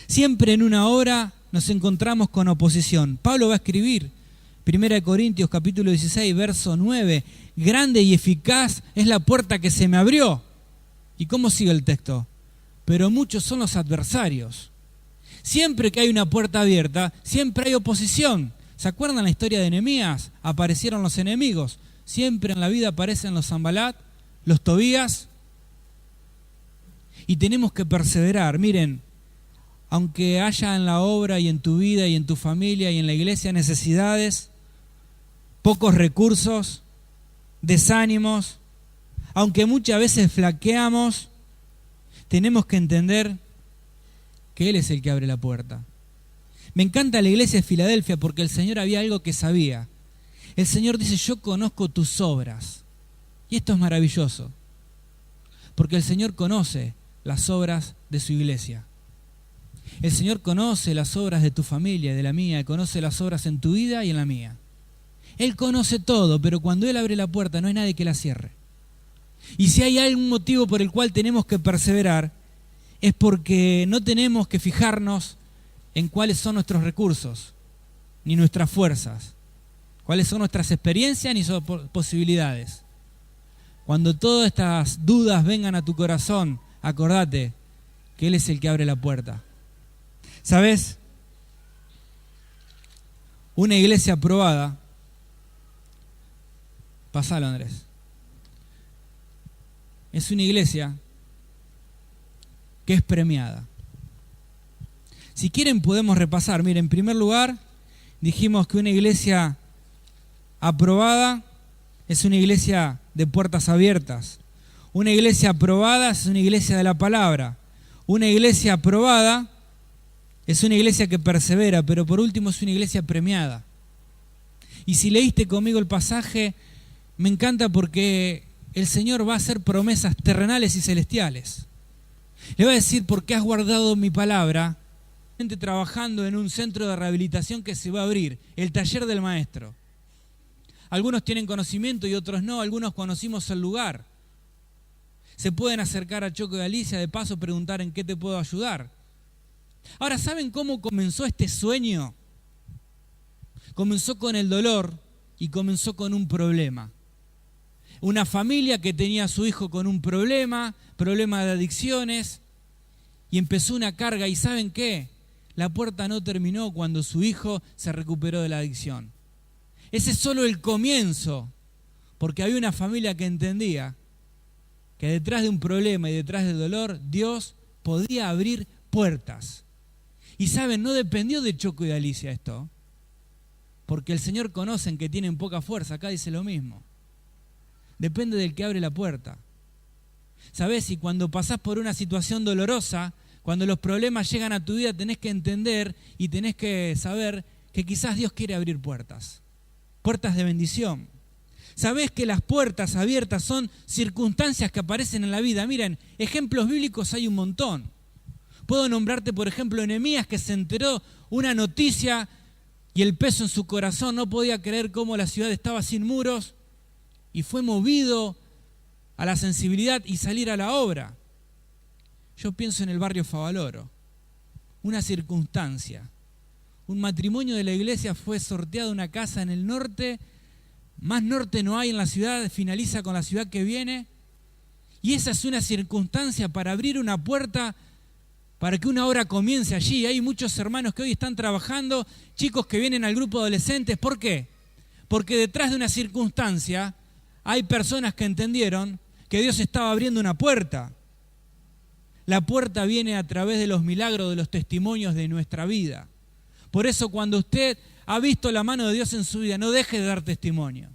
S1: Siempre en una obra nos encontramos con oposición. Pablo va a escribir, 1 Corintios capítulo 16, verso 9, grande y eficaz es la puerta que se me abrió. ¿Y cómo sigue el texto? Pero muchos son los adversarios. Siempre que hay una puerta abierta, siempre hay oposición. ¿Se acuerdan la historia de Nehemías? Aparecieron los enemigos. Siempre en la vida aparecen los Sanbalat, los Tobías. Y tenemos que perseverar. Miren, aunque haya en la obra y en tu vida y en tu familia y en la iglesia necesidades, pocos recursos, desánimos, aunque muchas veces flaqueamos, tenemos que entender que Él es el que abre la puerta. Me encanta la iglesia de Filadelfia porque el Señor había algo que sabía. El Señor dice, yo conozco tus obras. Y esto es maravilloso, porque el Señor conoce las obras de su iglesia. El Señor conoce las obras de tu familia y de la mía, conoce las obras en tu vida y en la mía. Él conoce todo, pero cuando Él abre la puerta no hay nadie que la cierre. Y si hay algún motivo por el cual tenemos que perseverar, es porque no tenemos que fijarnos en cuáles son nuestros recursos, ni nuestras fuerzas, cuáles son nuestras experiencias ni sus posibilidades. Cuando todas estas dudas vengan a tu corazón, acordate que Él es el que abre la puerta. ¿Sabes? Una iglesia aprobada, pasalo Andrés, es una iglesia que es premiada. Si quieren podemos repasar. Miren, en primer lugar dijimos que una iglesia aprobada es una iglesia de puertas abiertas. Una iglesia aprobada es una iglesia de la palabra. Una iglesia aprobada es una iglesia que persevera, pero por último es una iglesia premiada. Y si leíste conmigo el pasaje, me encanta porque el Señor va a hacer promesas terrenales y celestiales. Le va a decir, porque has guardado mi palabra, trabajando en un centro de rehabilitación que se va a abrir, el taller del maestro. Algunos tienen conocimiento y otros no, algunos conocimos el lugar. Se pueden acercar a Choco y Alicia, de paso preguntar en qué te puedo ayudar. Ahora, ¿saben cómo comenzó este sueño? Comenzó con el dolor y comenzó con un problema. Una familia que tenía a su hijo con un problema de adicciones, y empezó una carga. ¿Y saben qué? La puerta no terminó cuando su hijo se recuperó de la adicción. Ese es solo el comienzo, porque había una familia que entendía que detrás de un problema y detrás del dolor, Dios podía abrir puertas. Y saben, no dependió de Choco y de Alicia esto, porque el Señor conocen que tienen poca fuerza, acá dice lo mismo. Depende del que abre la puerta. ¿Sabés? Y cuando pasás por una situación dolorosa, cuando los problemas llegan a tu vida, tenés que entender y tenés que saber que quizás Dios quiere abrir puertas. Puertas de bendición. ¿Sabés que las puertas abiertas son circunstancias que aparecen en la vida? Miren, ejemplos bíblicos hay un montón. Puedo nombrarte, por ejemplo, Nehemías, que se enteró una noticia y el peso en su corazón, no podía creer cómo la ciudad estaba sin muros y fue movido a la sensibilidad y salir a la obra. Yo pienso en el barrio Favaloro, una circunstancia. Un matrimonio de la iglesia fue sorteado una casa en el norte, más norte no hay en la ciudad, finaliza con la ciudad que viene, y esa es una circunstancia para abrir una puerta para que una obra comience allí. Hay muchos hermanos que hoy están trabajando, chicos que vienen al grupo de adolescentes. ¿Por qué? Porque detrás de una circunstancia hay personas que entendieron que Dios estaba abriendo una puerta. La puerta viene a través de los milagros, de los testimonios de nuestra vida. Por eso cuando usted ha visto la mano de Dios en su vida, no deje de dar testimonio.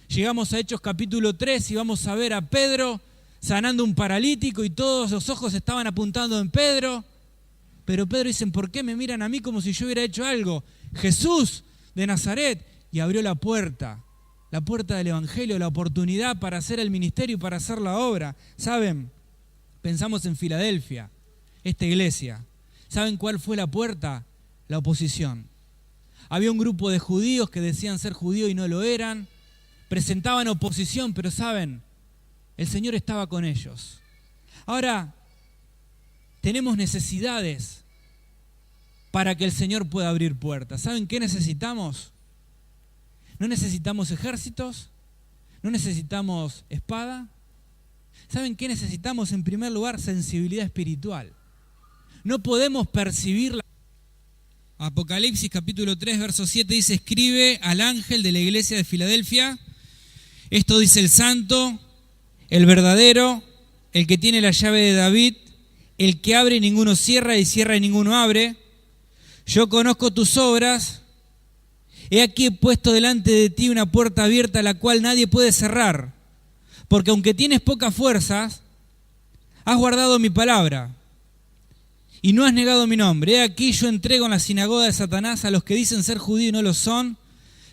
S1: Llegamos a Hechos capítulo 3 y vamos a ver a Pedro sanando un paralítico y todos los ojos estaban apuntando en Pedro. Pero Pedro dice, ¿por qué me miran a mí como si yo hubiera hecho algo? Jesús de Nazaret. Y abrió la puerta del Evangelio, la oportunidad para hacer el ministerio y para hacer la obra. ¿Saben? Pensamos en Filadelfia, esta iglesia. ¿Saben cuál fue la puerta? La oposición. Había un grupo de judíos que decían ser judíos y no lo eran. Presentaban oposición, pero ¿saben? El Señor estaba con ellos. Ahora, tenemos necesidades para que el Señor pueda abrir puertas. ¿Saben qué necesitamos? No necesitamos ejércitos, no necesitamos espada. ¿Saben qué necesitamos? En primer lugar, sensibilidad espiritual. No podemos percibir. Apocalipsis capítulo 3, verso 7 dice, escribe al ángel de la iglesia de Filadelfia, esto dice el santo, el verdadero, el que tiene la llave de David, el que abre y ninguno cierra y cierra y ninguno abre. Yo conozco tus obras. He aquí he puesto delante de ti una puerta abierta, la cual nadie puede cerrar. Porque aunque tienes pocas fuerzas, has guardado mi palabra y no has negado mi nombre. He aquí yo entrego en la sinagoga de Satanás a los que dicen ser judíos y no lo son,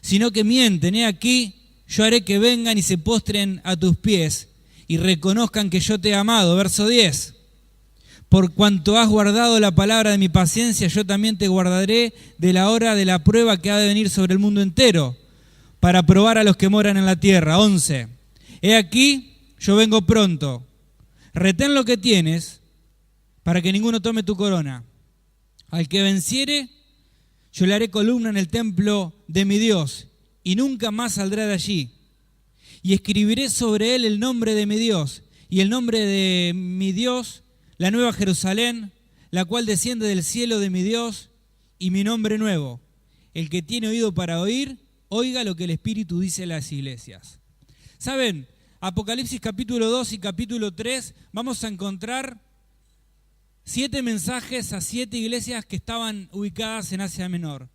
S1: sino que mienten. He aquí yo haré que vengan y se postren a tus pies y reconozcan que yo te he amado. Verso 10. Por cuanto has guardado la palabra de mi paciencia, yo también te guardaré de la hora de la prueba que ha de venir sobre el mundo entero, para probar a los que moran en la tierra. 11. He aquí, yo vengo pronto. Retén lo que tienes, para que ninguno tome tu corona. Al que venciere, yo le haré columna en el templo de mi Dios, y nunca más saldrá de allí. Y escribiré sobre él el nombre de mi Dios, y el nombre de mi Dios, la nueva Jerusalén, la cual desciende del cielo de mi Dios, y mi nombre nuevo. El que tiene oído para oír, oiga lo que el Espíritu dice a las iglesias. ¿Saben? Apocalipsis capítulo 2 y capítulo 3 vamos a encontrar 7 mensajes a 7 iglesias que estaban ubicadas en Asia Menor.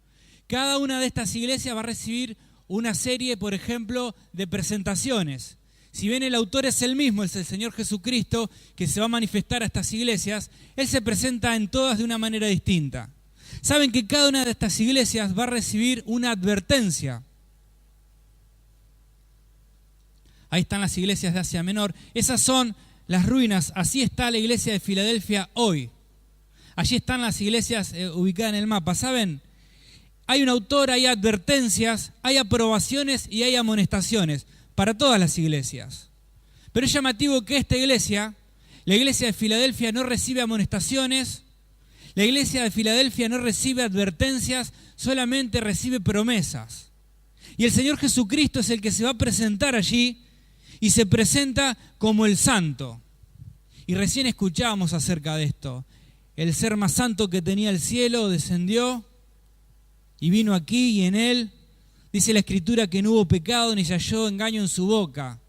S1: Cada una de estas iglesias va a recibir una serie, por ejemplo, de presentaciones. Si bien el autor es el mismo, es el Señor Jesucristo, que se va a manifestar a estas iglesias, Él se presenta en todas de una manera distinta. Saben que cada una de estas iglesias va a recibir una advertencia. Ahí están las iglesias de Asia Menor. Esas son las ruinas. Así está la iglesia de Filadelfia hoy. Allí están las iglesias ubicadas en el mapa. ¿Saben? Hay un autor, hay advertencias, hay aprobaciones y hay amonestaciones para todas las iglesias. Pero es llamativo que esta iglesia, la iglesia de Filadelfia, no recibe amonestaciones, la iglesia de Filadelfia no recibe advertencias, solamente recibe promesas. Y el Señor Jesucristo es el que se va a presentar allí y se presenta como el santo. Y recién escuchábamos acerca de esto. El ser más santo que tenía el cielo descendió y vino aquí, y en él dice la Escritura que no hubo pecado ni se halló engaño en su boca.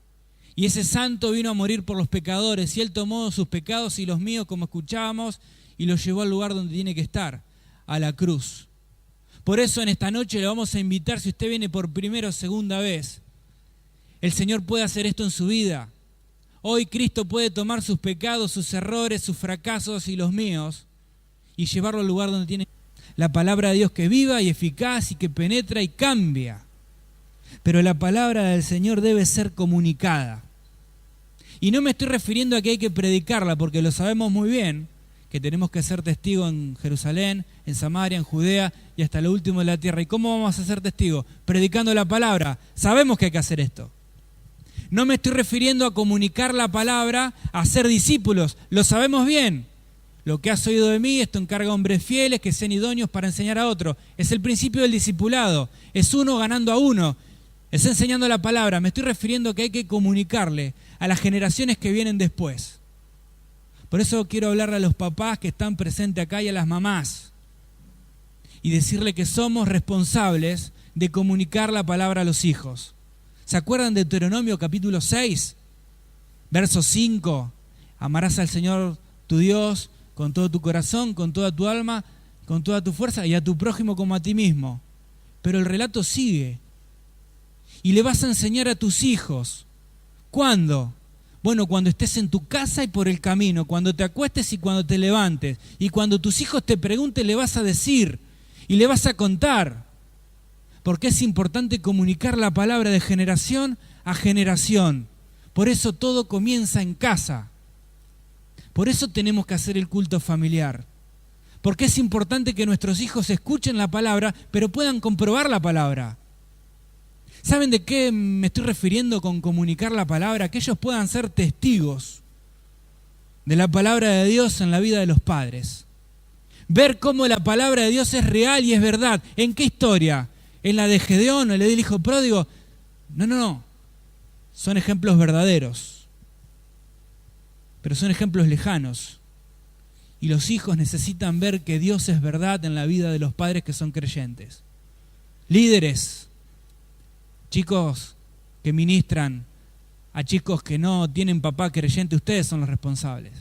S1: Y ese santo vino a morir por los pecadores, y Él tomó sus pecados y los míos, como escuchábamos, y los llevó al lugar donde tiene que estar, a la cruz. Por eso en esta noche le vamos a invitar, si usted viene por primera o segunda vez, el Señor puede hacer esto en su vida. Hoy Cristo puede tomar sus pecados, sus errores, sus fracasos y los míos y llevarlo al lugar donde tiene la palabra de Dios, que es viva y eficaz y que penetra y cambia. Pero la palabra del Señor debe ser comunicada. Y no me estoy refiriendo a que hay que predicarla, porque lo sabemos muy bien, que tenemos que ser testigos en Jerusalén, en Samaria, en Judea y hasta lo último de la tierra. ¿Y cómo vamos a ser testigos? Predicando la palabra. Sabemos que hay que hacer esto. No me estoy refiriendo a comunicar la palabra, a ser discípulos. Lo sabemos bien. Lo que has oído de mí, esto encarga a hombres fieles que sean idóneos para enseñar a otros. Es el principio del discipulado. Es uno ganando a uno. Es enseñando la palabra. Me estoy refiriendo a que hay que comunicarle a las generaciones que vienen después. Por eso quiero hablarle a los papás que están presentes acá y a las mamás. Y decirle que somos responsables de comunicar la palabra a los hijos. ¿Se acuerdan de Deuteronomio capítulo 6? Verso 5. Amarás al Señor tu Dios con todo tu corazón, con toda tu alma, con toda tu fuerza y a tu prójimo como a ti mismo. Pero el relato sigue. Y le vas a enseñar a tus hijos. ¿Cuándo? Bueno, cuando estés en tu casa y por el camino, cuando te acuestes y cuando te levantes. Y cuando tus hijos te pregunten, le vas a decir y le vas a contar. Porque es importante comunicar la palabra de generación a generación. Por eso todo comienza en casa. Por eso tenemos que hacer el culto familiar. Porque es importante que nuestros hijos escuchen la palabra, pero puedan comprobar la palabra. ¿Saben de qué me estoy refiriendo con comunicar la palabra? Que ellos puedan ser testigos de la palabra de Dios en la vida de los padres. Ver cómo la palabra de Dios es real y es verdad. ¿En qué historia? ¿En la de Gedeón o la del hijo pródigo? No. Son ejemplos verdaderos. Pero son ejemplos lejanos. Y los hijos necesitan ver que Dios es verdad en la vida de los padres que son creyentes. Líderes, chicos que ministran a chicos que no tienen papá creyente, ustedes son los responsables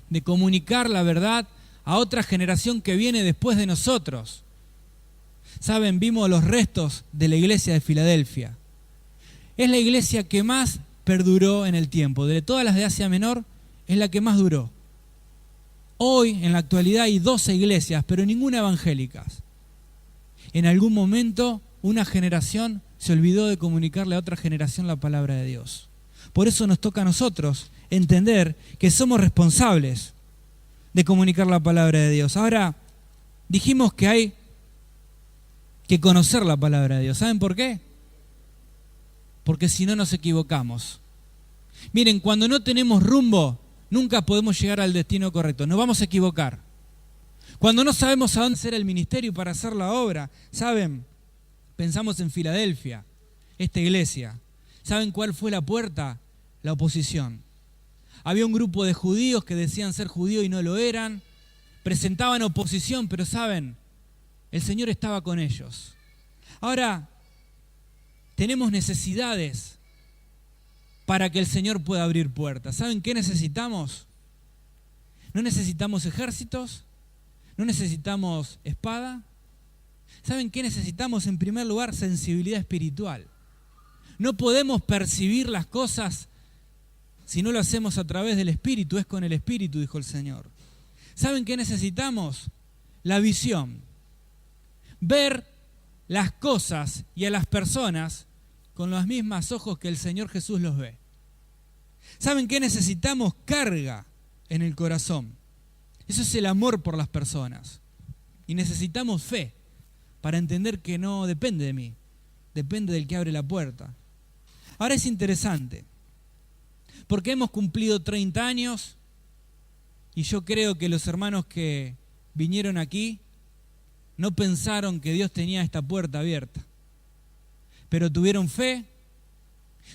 S1: de comunicar la verdad a otra generación que viene después de nosotros. Saben, vimos los restos de la iglesia de Filadelfia. Es la iglesia que más perduró en el tiempo. De todas las de Asia Menor, es la que más duró. Hoy, en la actualidad, hay 12 iglesias, pero ninguna evangélicas. En algún momento, una generación se olvidó de comunicarle a otra generación la palabra de Dios. Por eso nos toca a nosotros entender que somos responsables de comunicar la palabra de Dios. Ahora, dijimos que hay que conocer la palabra de Dios. ¿Saben por qué? Porque si no nos equivocamos. Miren, cuando no tenemos rumbo, nunca podemos llegar al destino correcto. Nos vamos a equivocar. Cuando no sabemos a dónde hacer el ministerio para hacer la obra, ¿saben? Pensamos en Filadelfia, esta iglesia. ¿Saben cuál fue la puerta? La oposición. Había un grupo de judíos que decían ser judíos y no lo eran. Presentaban oposición, pero ¿saben? El Señor estaba con ellos. Ahora, tenemos necesidades para que el Señor pueda abrir puertas. ¿Saben qué necesitamos? No necesitamos ejércitos, no necesitamos espada. ¿Saben qué necesitamos? En primer lugar, sensibilidad espiritual. No podemos percibir las cosas si no lo hacemos a través del Espíritu. Es con el Espíritu, dijo el Señor. ¿Saben qué necesitamos? La visión. Ver las cosas y a las personas con los mismos ojos que el Señor Jesús los ve. ¿Saben qué necesitamos? Carga en el corazón. Eso es el amor por las personas. Y necesitamos fe para entender que no depende de mí, depende del que abre la puerta. Ahora es interesante, porque hemos cumplido 30 años y yo creo que los hermanos que vinieron aquí no pensaron que Dios tenía esta puerta abierta, pero tuvieron fe,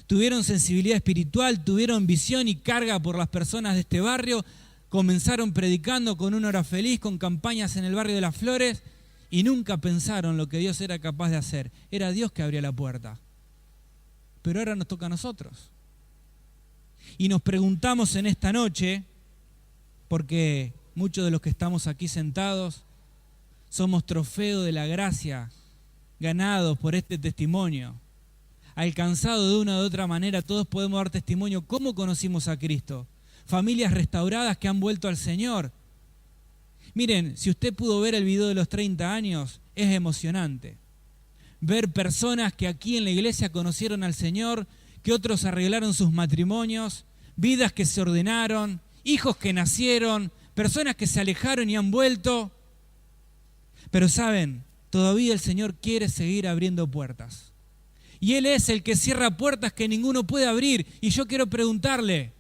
S1: tuvieron sensibilidad espiritual, tuvieron visión y carga por las personas de este barrio, comenzaron predicando con una hora feliz, con campañas en el barrio de Las Flores y nunca pensaron lo que Dios era capaz de hacer. Era Dios que abría la puerta. Pero ahora nos toca a nosotros. Y nos preguntamos en esta noche, porque muchos de los que estamos aquí sentados somos trofeo de la gracia, ganados por este testimonio. Alcanzado de una u otra manera, todos podemos dar testimonio cómo conocimos a Cristo. Familias restauradas que han vuelto al Señor. Miren, si usted pudo ver el video de los 30 años, es emocionante. Ver personas que aquí en la iglesia conocieron al Señor, que otros arreglaron sus matrimonios, vidas que se ordenaron, hijos que nacieron, personas que se alejaron y han vuelto. Pero saben, todavía el Señor quiere seguir abriendo puertas. Y Él es el que cierra puertas que ninguno puede abrir. Y yo quiero preguntarle,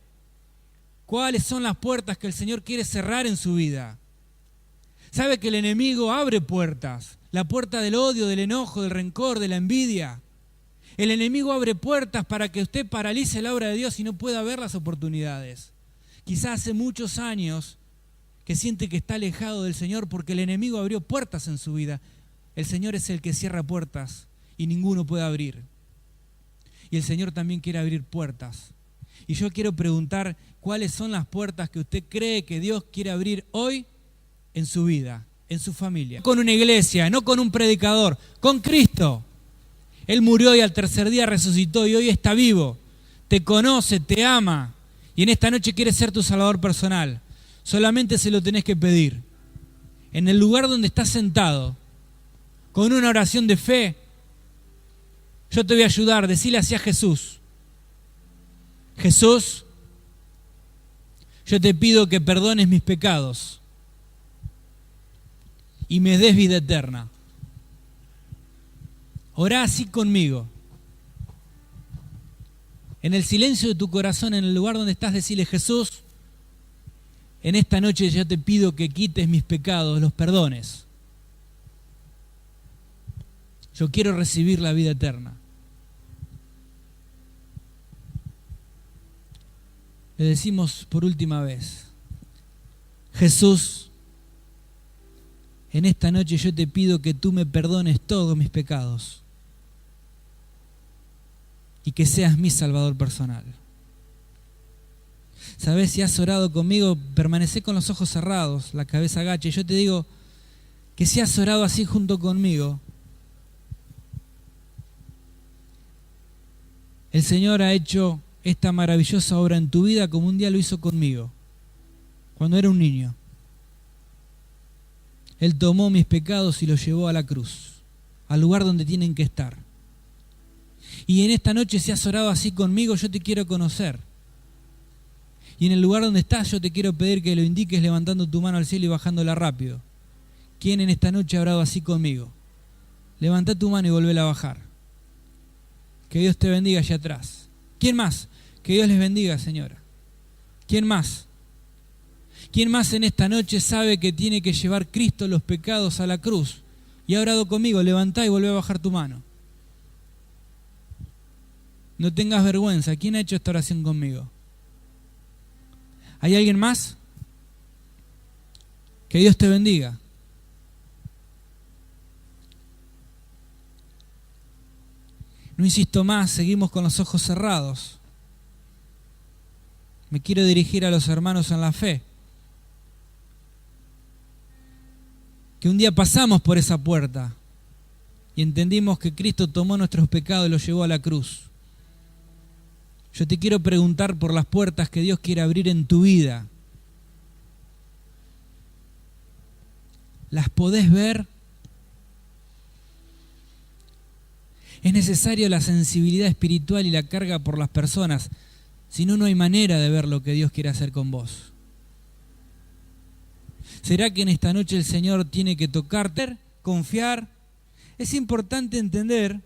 S1: ¿cuáles son las puertas que el Señor quiere cerrar en su vida? ¿Sabe que el enemigo abre puertas? La puerta del odio, del enojo, del rencor, de la envidia. El enemigo abre puertas para que usted paralice la obra de Dios y no pueda ver las oportunidades. Quizás hace muchos años que siente que está alejado del Señor porque el enemigo abrió puertas en su vida. El Señor es el que cierra puertas y ninguno puede abrir. Y el Señor también quiere abrir puertas. Y yo quiero preguntar, ¿cuáles son las puertas que usted cree que Dios quiere abrir hoy en su vida, en su familia? No con una iglesia, no con un predicador, con Cristo. Él murió y al tercer día resucitó y hoy está vivo. Te conoce, te ama y en esta noche quiere ser tu salvador personal. Solamente se lo tenés que pedir. En el lugar donde estás sentado, con una oración de fe, yo te voy a ayudar. Decile así a Jesús: Jesús, yo te pido que perdones mis pecados y me des vida eterna. Orá así conmigo. En el silencio de tu corazón, en el lugar donde estás, decile: Jesús, en esta noche yo te pido que quites mis pecados, los perdones. Yo quiero recibir la vida eterna. Le decimos por última vez: Jesús, en esta noche yo te pido que tú me perdones todos mis pecados y que seas mi salvador personal. ¿Sabes? Si has orado conmigo, permanece con los ojos cerrados, la cabeza agacha. Y yo te digo que si has orado así junto conmigo, el Señor ha hecho esta maravillosa obra en tu vida como un día lo hizo conmigo, cuando era un niño. Él tomó mis pecados y los llevó a la cruz, al lugar donde tienen que estar. Y en esta noche, si has orado así conmigo, yo te quiero conocer. Y en el lugar donde estás, yo te quiero pedir que lo indiques levantando tu mano al cielo y bajándola rápido. ¿Quién en esta noche ha orado así conmigo? Levanta tu mano y volvéla a bajar. Que Dios te bendiga allá atrás. ¿Quién más? Que Dios les bendiga, señora. ¿Quién más? ¿Quién más en esta noche sabe que tiene que llevar Cristo los pecados a la cruz? Y ha orado conmigo, levantá y volvé a bajar tu mano. No tengas vergüenza. ¿Quién ha hecho esta oración conmigo? ¿Hay alguien más? Que Dios te bendiga. No insisto más, seguimos con los ojos cerrados. Me quiero dirigir a los hermanos en la fe. Que un día pasamos por esa puerta y entendimos que Cristo tomó nuestros pecados y los llevó a la cruz. Yo te quiero preguntar por las puertas que Dios quiere abrir en tu vida. ¿Las podés ver? Es necesario la sensibilidad espiritual y la carga por las personas. Si no, no hay manera de ver lo que Dios quiere hacer con vos. ¿Será que en esta noche el Señor tiene que tocarte, confiar? Es importante entender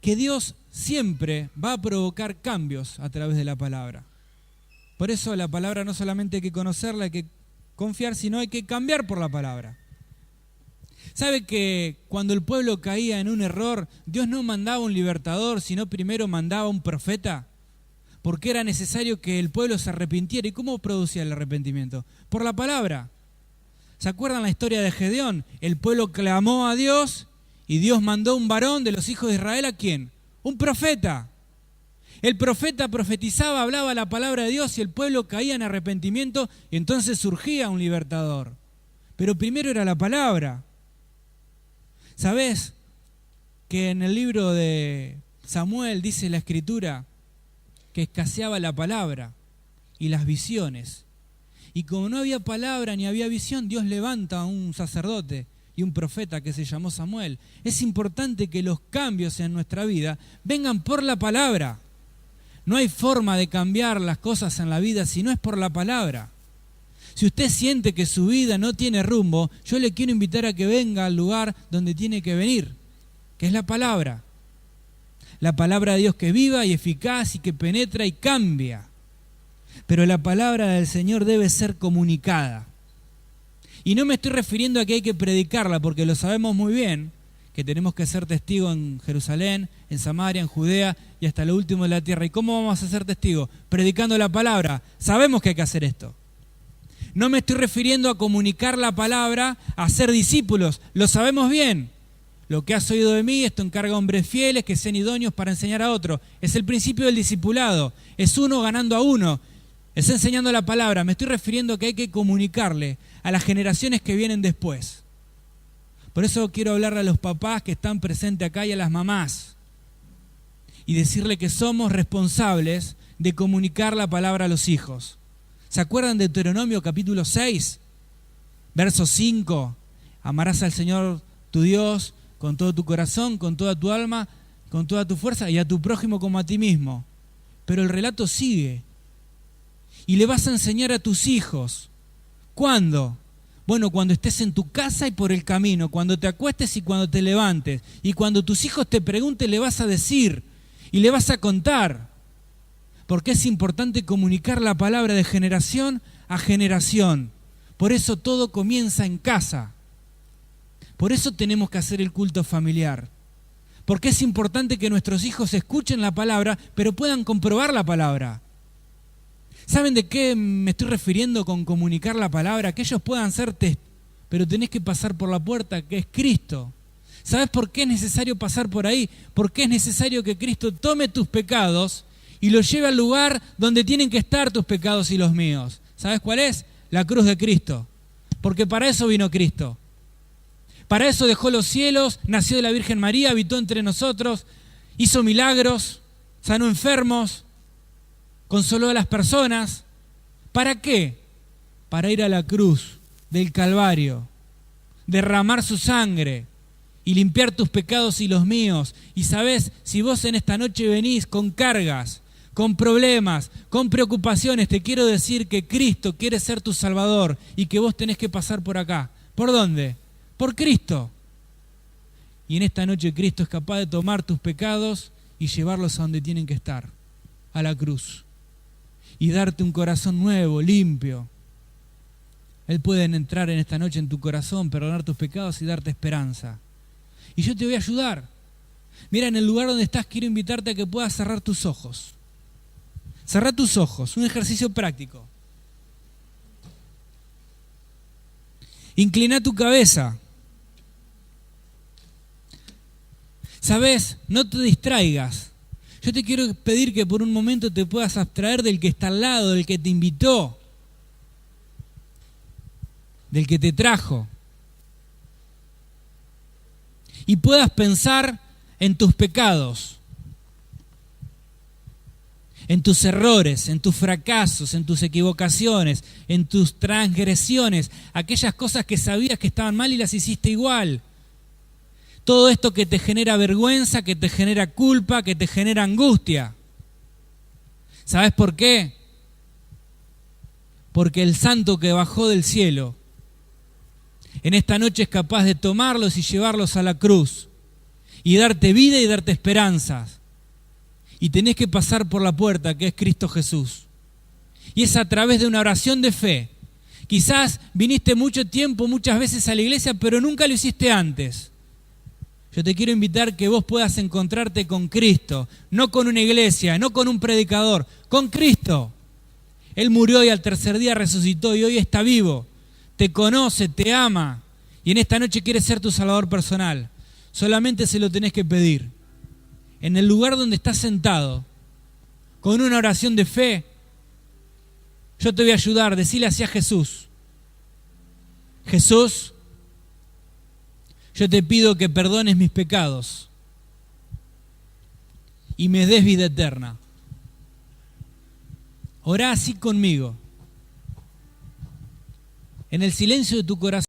S1: que Dios siempre va a provocar cambios a través de la palabra. Por eso la palabra no solamente hay que conocerla, hay que confiar, sino hay que cambiar por la palabra. ¿Sabe que cuando el pueblo caía en un error, Dios no mandaba un libertador, sino primero mandaba un profeta? Porque era necesario que el pueblo se arrepintiera. ¿Y cómo producía el arrepentimiento? Por la palabra. ¿Se acuerdan la historia de Gedeón? El pueblo clamó a Dios y Dios mandó un varón de los hijos de Israel. ¿A quién? Un profeta. El profeta profetizaba, hablaba la palabra de Dios y el pueblo caía en arrepentimiento y entonces surgía un libertador. Pero primero era la palabra. ¿Sabés que en el libro de Samuel dice la Escritura que escaseaba la palabra y las visiones? Y como no había palabra ni había visión, Dios levanta a un sacerdote y un profeta que se llamó Samuel. Es importante que los cambios en nuestra vida vengan por la palabra. No hay forma de cambiar las cosas en la vida si no es por la palabra. Si usted siente que su vida no tiene rumbo, yo le quiero invitar a que venga al lugar donde tiene que venir, que es la palabra. La palabra de Dios que es viva y eficaz y que penetra y cambia. Pero la palabra del Señor debe ser comunicada. Y no me estoy refiriendo a que hay que predicarla, porque lo sabemos muy bien, que tenemos que ser testigos en Jerusalén, en Samaria, en Judea y hasta lo último de la tierra. ¿Y cómo vamos a ser testigos? Predicando la palabra. Sabemos que hay que hacer esto. No me estoy refiriendo a comunicar la palabra, a ser discípulos. Lo sabemos bien. Lo que has oído de mí, esto encarga a hombres fieles que sean idóneos para enseñar a otros. Es el principio del discipulado. Es uno ganando a uno. Es enseñando la palabra. Me estoy refiriendo a que hay que comunicarle a las generaciones que vienen después. Por eso quiero hablarle a los papás que están presentes acá y a las mamás y decirle que somos responsables de comunicar la palabra a los hijos. ¿Se acuerdan de Deuteronomio capítulo 6? Verso 5. Amarás al Señor tu Dios con todo tu corazón, con toda tu alma, con toda tu fuerza y a tu prójimo como a ti mismo. Pero el relato sigue. Y le vas a enseñar a tus hijos. ¿Cuándo? Bueno, cuando estés en tu casa y por el camino, cuando te acuestes y cuando te levantes. Y cuando tus hijos te pregunten, le vas a decir y le vas a contar. Porque es importante comunicar la palabra de generación a generación. Por eso todo comienza en casa. Por eso tenemos que hacer el culto familiar. Porque es importante que nuestros hijos escuchen la palabra, pero puedan comprobar la palabra. ¿Saben de qué me estoy refiriendo con comunicar la palabra? Que ellos puedan ser pero tenés que pasar por la puerta que es Cristo. ¿Sabes por qué es necesario pasar por ahí? Porque es necesario que Cristo tome tus pecados y los lleve al lugar donde tienen que estar tus pecados y los míos. ¿Sabes cuál es? La cruz de Cristo. Porque para eso vino Cristo. Para eso dejó los cielos, nació de la Virgen María, habitó entre nosotros, hizo milagros, sanó enfermos, consoló a las personas. ¿Para qué? Para ir a la cruz del Calvario, derramar su sangre y limpiar tus pecados y los míos. Y sabés, si vos en esta noche venís con cargas, con problemas, con preocupaciones, te quiero decir que Cristo quiere ser tu Salvador y que vos tenés que pasar por acá. ¿Por dónde? Por Cristo. Y en esta noche Cristo es capaz de tomar tus pecados y llevarlos a donde tienen que estar, a la cruz. Y darte un corazón nuevo, limpio. Él puede entrar en esta noche en tu corazón, perdonar tus pecados y darte esperanza. Y yo te voy a ayudar. Mira, en el lugar donde estás quiero invitarte a que puedas cerrar tus ojos. Cerrá tus ojos, un ejercicio práctico. Inclina tu cabeza. ¿Sabes? No te distraigas. Yo te quiero pedir que por un momento te puedas abstraer del que está al lado, del que te invitó, del que te trajo. Y puedas pensar en tus pecados, en tus errores, en tus fracasos, en tus equivocaciones, en tus transgresiones, aquellas cosas que sabías que estaban mal y las hiciste igual. Todo esto que te genera vergüenza, que te genera culpa, que te genera angustia. ¿Sabes por qué? Porque el santo que bajó del cielo en esta noche es capaz de tomarlos y llevarlos a la cruz y darte vida y darte esperanzas. Y tenés que pasar por la puerta que es Cristo Jesús. Y es a través de una oración de fe. Quizás viniste mucho tiempo, muchas veces a la iglesia, pero nunca lo hiciste antes. Yo te quiero invitar que vos puedas encontrarte con Cristo, no con una iglesia, no con un predicador, con Cristo. Él murió y al tercer día resucitó y hoy está vivo. Te conoce, te ama y en esta noche quiere ser tu Salvador personal. Solamente se lo tenés que pedir. En el lugar donde estás sentado, con una oración de fe. Yo te voy a ayudar. Decile así a Jesús: Jesús, yo te pido que perdones mis pecados y me des vida eterna. Orá así conmigo, en el silencio de tu corazón.